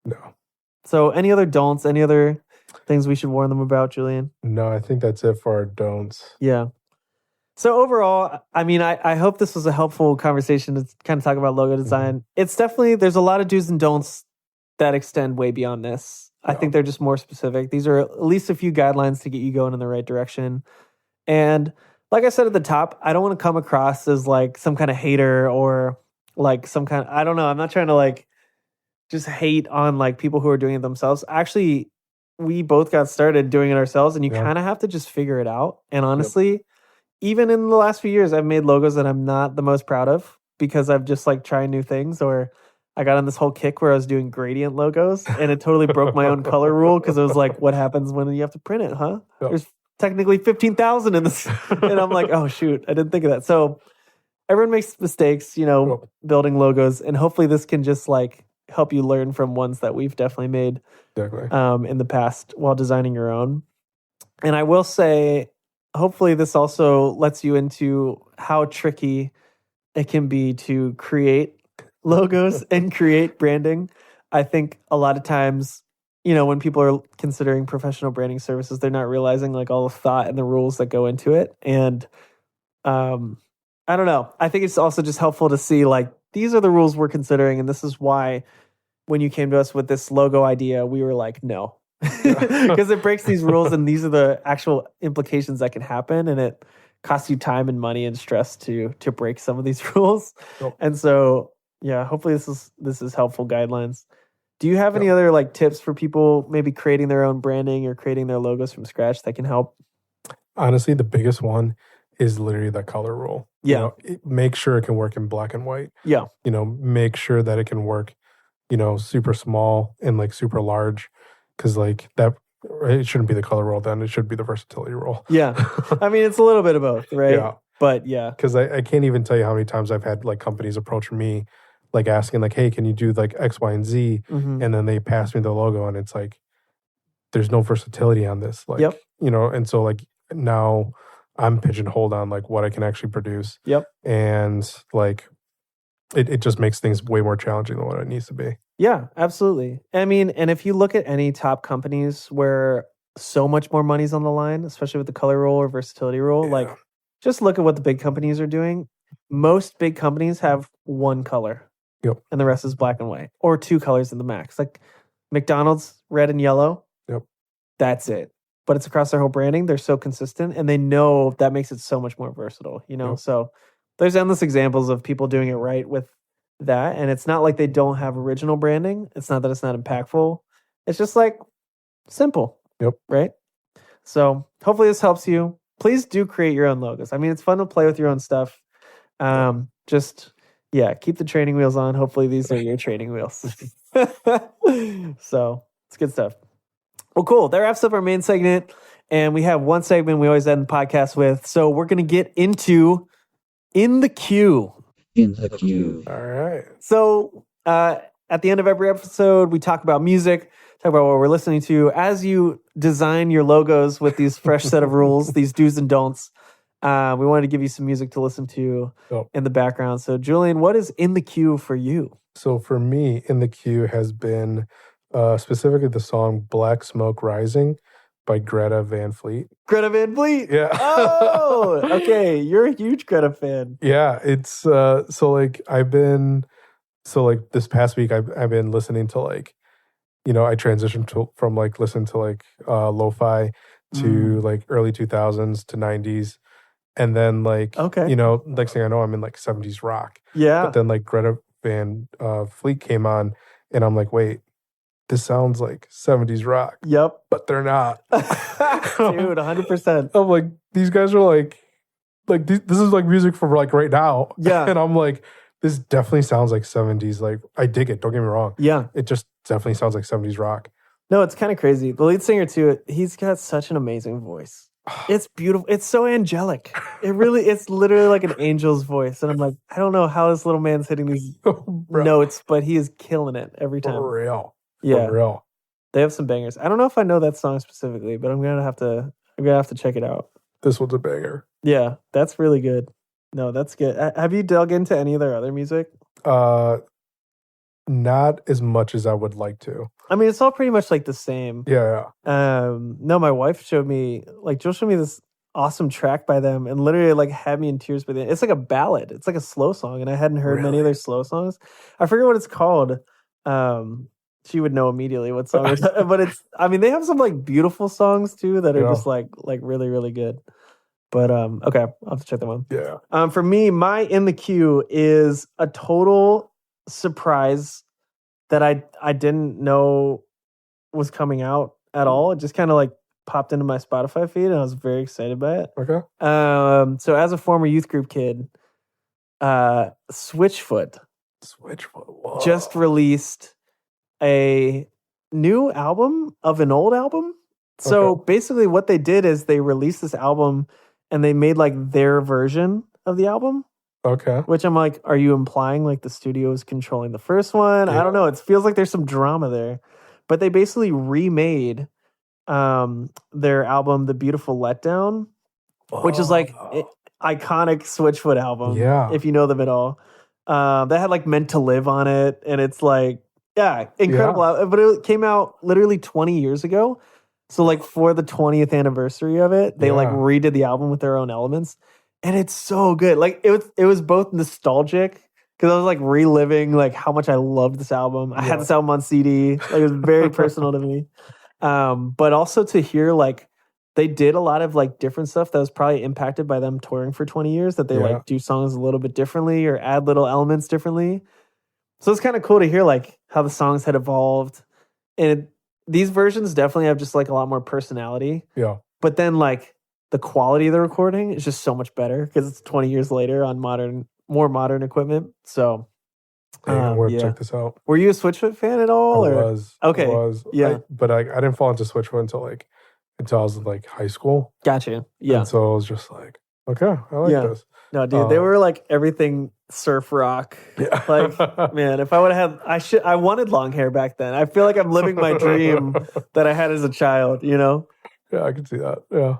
No. So any other don'ts, any other things we should warn them about, Julian? No, I think that's it for our don'ts. Yeah. So overall, I mean, I hope this was a helpful conversation to kind of talk about logo design. It's definitely, there's a lot of do's and don'ts that extend way beyond this. I think they're just more specific. These are at least a few guidelines to get you going in the right direction. And like I said at the top, I don't want to come across as like some kind of hater or like some kind of, I don't know. I'm not trying to like just hate on like people who are doing it themselves. Actually, we both got started doing it ourselves, and you kind of have to just figure it out. And honestly, even in the last few years, I've made logos that I'm not the most proud of because I've just like tried new things, or I got on this whole kick where I was doing gradient logos and it totally broke my own color rule because it was like, what happens when you have to print it, huh? Yep. There's technically 15,000 in this. And I'm like, oh, shoot, I didn't think of that. So everyone makes mistakes, you know, building logos. And hopefully this can just like help you learn from ones that we've definitely made in the past while designing your own. And I will say, hopefully this also lets you into how tricky it can be to create logos and create branding. I think a lot of times, you know, when people are considering professional branding services, they're not realizing like all the thought and the rules that go into it. And I don't know. I think it's also just helpful to see like, these are the rules we're considering. And this is why when you came to us with this logo idea, we were like, no, because it breaks these rules and these are the actual implications that can happen. And it costs you time and money and stress to break some of these rules. And so, yeah, hopefully this is helpful guidelines. Do you have any other like tips for people maybe creating their own branding or creating their logos from scratch that can help? Honestly, the biggest one is literally the color rule. Yeah. You know, make sure it can work in black and white. Yeah. You know, make sure that it can work, you know, super small and like super large. Because like that, it shouldn't be the color rule then. It should be the versatility rule. Yeah. I mean, it's a little bit of both, right? Yeah. But yeah. Because I can't even tell you how many times I've had like companies approach me like asking like, hey, can you do like X, Y, and Z? Mhm. And then they pass me the logo and it's like, there's no versatility on this. Like, you know, and so like now I'm pigeonholed on like what I can actually produce. Yep. And like, it just makes things way more challenging than what it needs to be. Yeah, absolutely. I mean, and if you look at any top companies where so much more money's on the line, especially with the color rule or versatility rule, like just look at what the big companies are doing. Most big companies have one color. Yep. And the rest is black and white, or two colors in the max. Like McDonald's, red and yellow. Yep. That's it. But it's across their whole branding. They're so consistent and they know that makes it so much more versatile, you know? So there's endless examples of people doing it right with that. And it's not like they don't have original branding. It's not that it's not impactful. It's just like simple. Yep. Right? So hopefully this helps you. Please do create your own logos. I mean, it's fun to play with your own stuff. Just, yeah, keep the training wheels on. Hopefully these are your training wheels. So it's good stuff. Well, cool. That wraps up our main segment. And we have one segment we always end the podcast with. So we're going to get into In the Queue. In the queue. All right. So at the end of every episode, we talk about music, talk about what we're listening to. As you design your logos with these fresh set of rules, these do's and don'ts, we wanted to give you some music to listen to in the background. So Julian, what is in the queue for you? So for me, in the queue has been specifically the song Black Smoke Rising by Greta Van Fleet. Greta Van Fleet? Yeah. Oh, okay. You're a huge Greta fan. Yeah. It's so this past week I've been listening to like, you know, I transitioned from like listening to like lo-fi to like early 2000s to 90s. And then like, you know, next thing I know, I'm in like 70s rock. Yeah. But then like Greta Van Fleet came on and I'm like, wait, this sounds like 70s rock. Yep. But they're not. Dude, 100%. I'm like, these guys are like this is like music for like right now. Yeah. And I'm like, this definitely sounds like 70s. Like, I dig it. Don't get me wrong. Yeah. It just definitely sounds like 70s rock. No, it's kind of crazy. The lead singer too, he's got such an amazing voice. It's beautiful. It's so angelic. It's literally like an angel's voice. And I'm like, I don't know how this little man's hitting these notes, but he is killing it every time. For real. Yeah. For real. They have some bangers. I don't know if I know that song specifically, but I'm gonna have to check it out. This one's a banger. Yeah, that's really good. No, that's good. Have you dug into any of their other music? Not as much as I would like to. I mean, it's all pretty much like the same. Yeah. No, my wife showed me, like, she'll show me this awesome track by them and literally like had me in tears by the end. It's like a ballad. It's like a slow song, and I hadn't heard many of their slow songs. I forget what it's called. She would know immediately what song it's, but it's, I mean, they have some like beautiful songs too that are just like really, really good. But okay, I'll have to check that one. Yeah. For me, my in the queue is a total surprise that I didn't know was coming out at all. It just kind of like popped into my Spotify feed, and I was very excited by it. Okay. So as a former youth group kid, Switchfoot Whoa. just released a new album of an old album. So basically what they did is they released this album and they made like their version of the album. Okay. Which I'm like, are you implying like the studio is controlling the first one? Yeah. I don't know. It feels like there's some drama there. But they basically remade their album, The Beautiful Letdown, which is like iconic Switchfoot album. Yeah. If you know them at all. That had like Meant to Live on it. And it's like, yeah, incredible. Yeah. But it came out literally 20 years ago. So like for the 20th anniversary of it, they like redid the album with their own elements. And it's so good. Like it was both nostalgic because I was like reliving like how much I loved this album. I had this album on CD. Like it was very personal to me. But also to hear like they did a lot of like different stuff that was probably impacted by them touring for 20 years, that they like do songs a little bit differently or add little elements differently. So it's kind of cool to hear like how the songs had evolved. And these versions definitely have just like a lot more personality. Yeah. But then like the quality of the recording is just so much better because it's 20 years later on more modern equipment. So I'm going to check this out. Were you a Switchfoot fan at all? I was. Okay. I was. Yeah. But I didn't fall into Switchfoot until I was in like high school. Gotcha. Yeah. And so I was just like, okay, I like this. No, dude, they were like everything surf rock. Yeah. Like, man, if I would have I wanted long hair back then. I feel like I'm living my dream that I had as a child, you know? Yeah, I can see that. Yeah.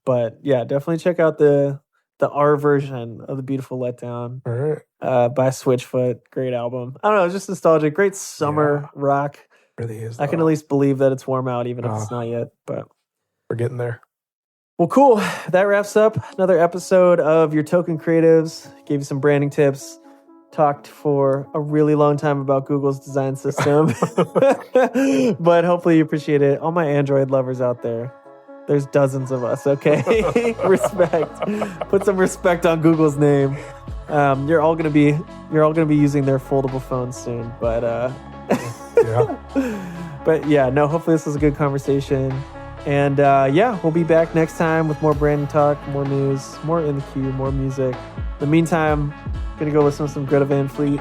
But yeah, definitely check out the R version of The Beautiful Letdown. All right. By Switchfoot. Great album. I don't know, it's just nostalgic. Great summer rock. It really is. I can at least believe that it's warm out, even if it's not yet. But we're getting there. Well, cool. That wraps up another episode of Your Token Creatives. Gave you some branding tips. Talked for a really long time about Google's design system. But hopefully you appreciate it. All my Android lovers out there. There's dozens of us, okay? Respect. Put some respect on Google's name. You're all gonna be using their foldable phones soon. But But yeah, no, hopefully this was a good conversation. And we'll be back next time with more branding talk, more news, more in the queue, more music. In the meantime, gonna go listen to some Greta Van Fleet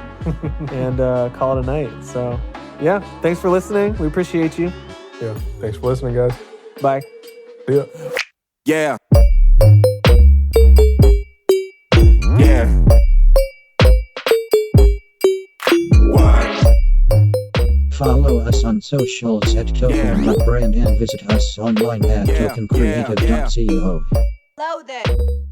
and call it a night. So yeah, thanks for listening. We appreciate you. Yeah, thanks for listening, guys. Bye. See ya. Yeah. Yeah. What? Follow us on socials at Token.brand and visit us online at tokencreative.co. Load it.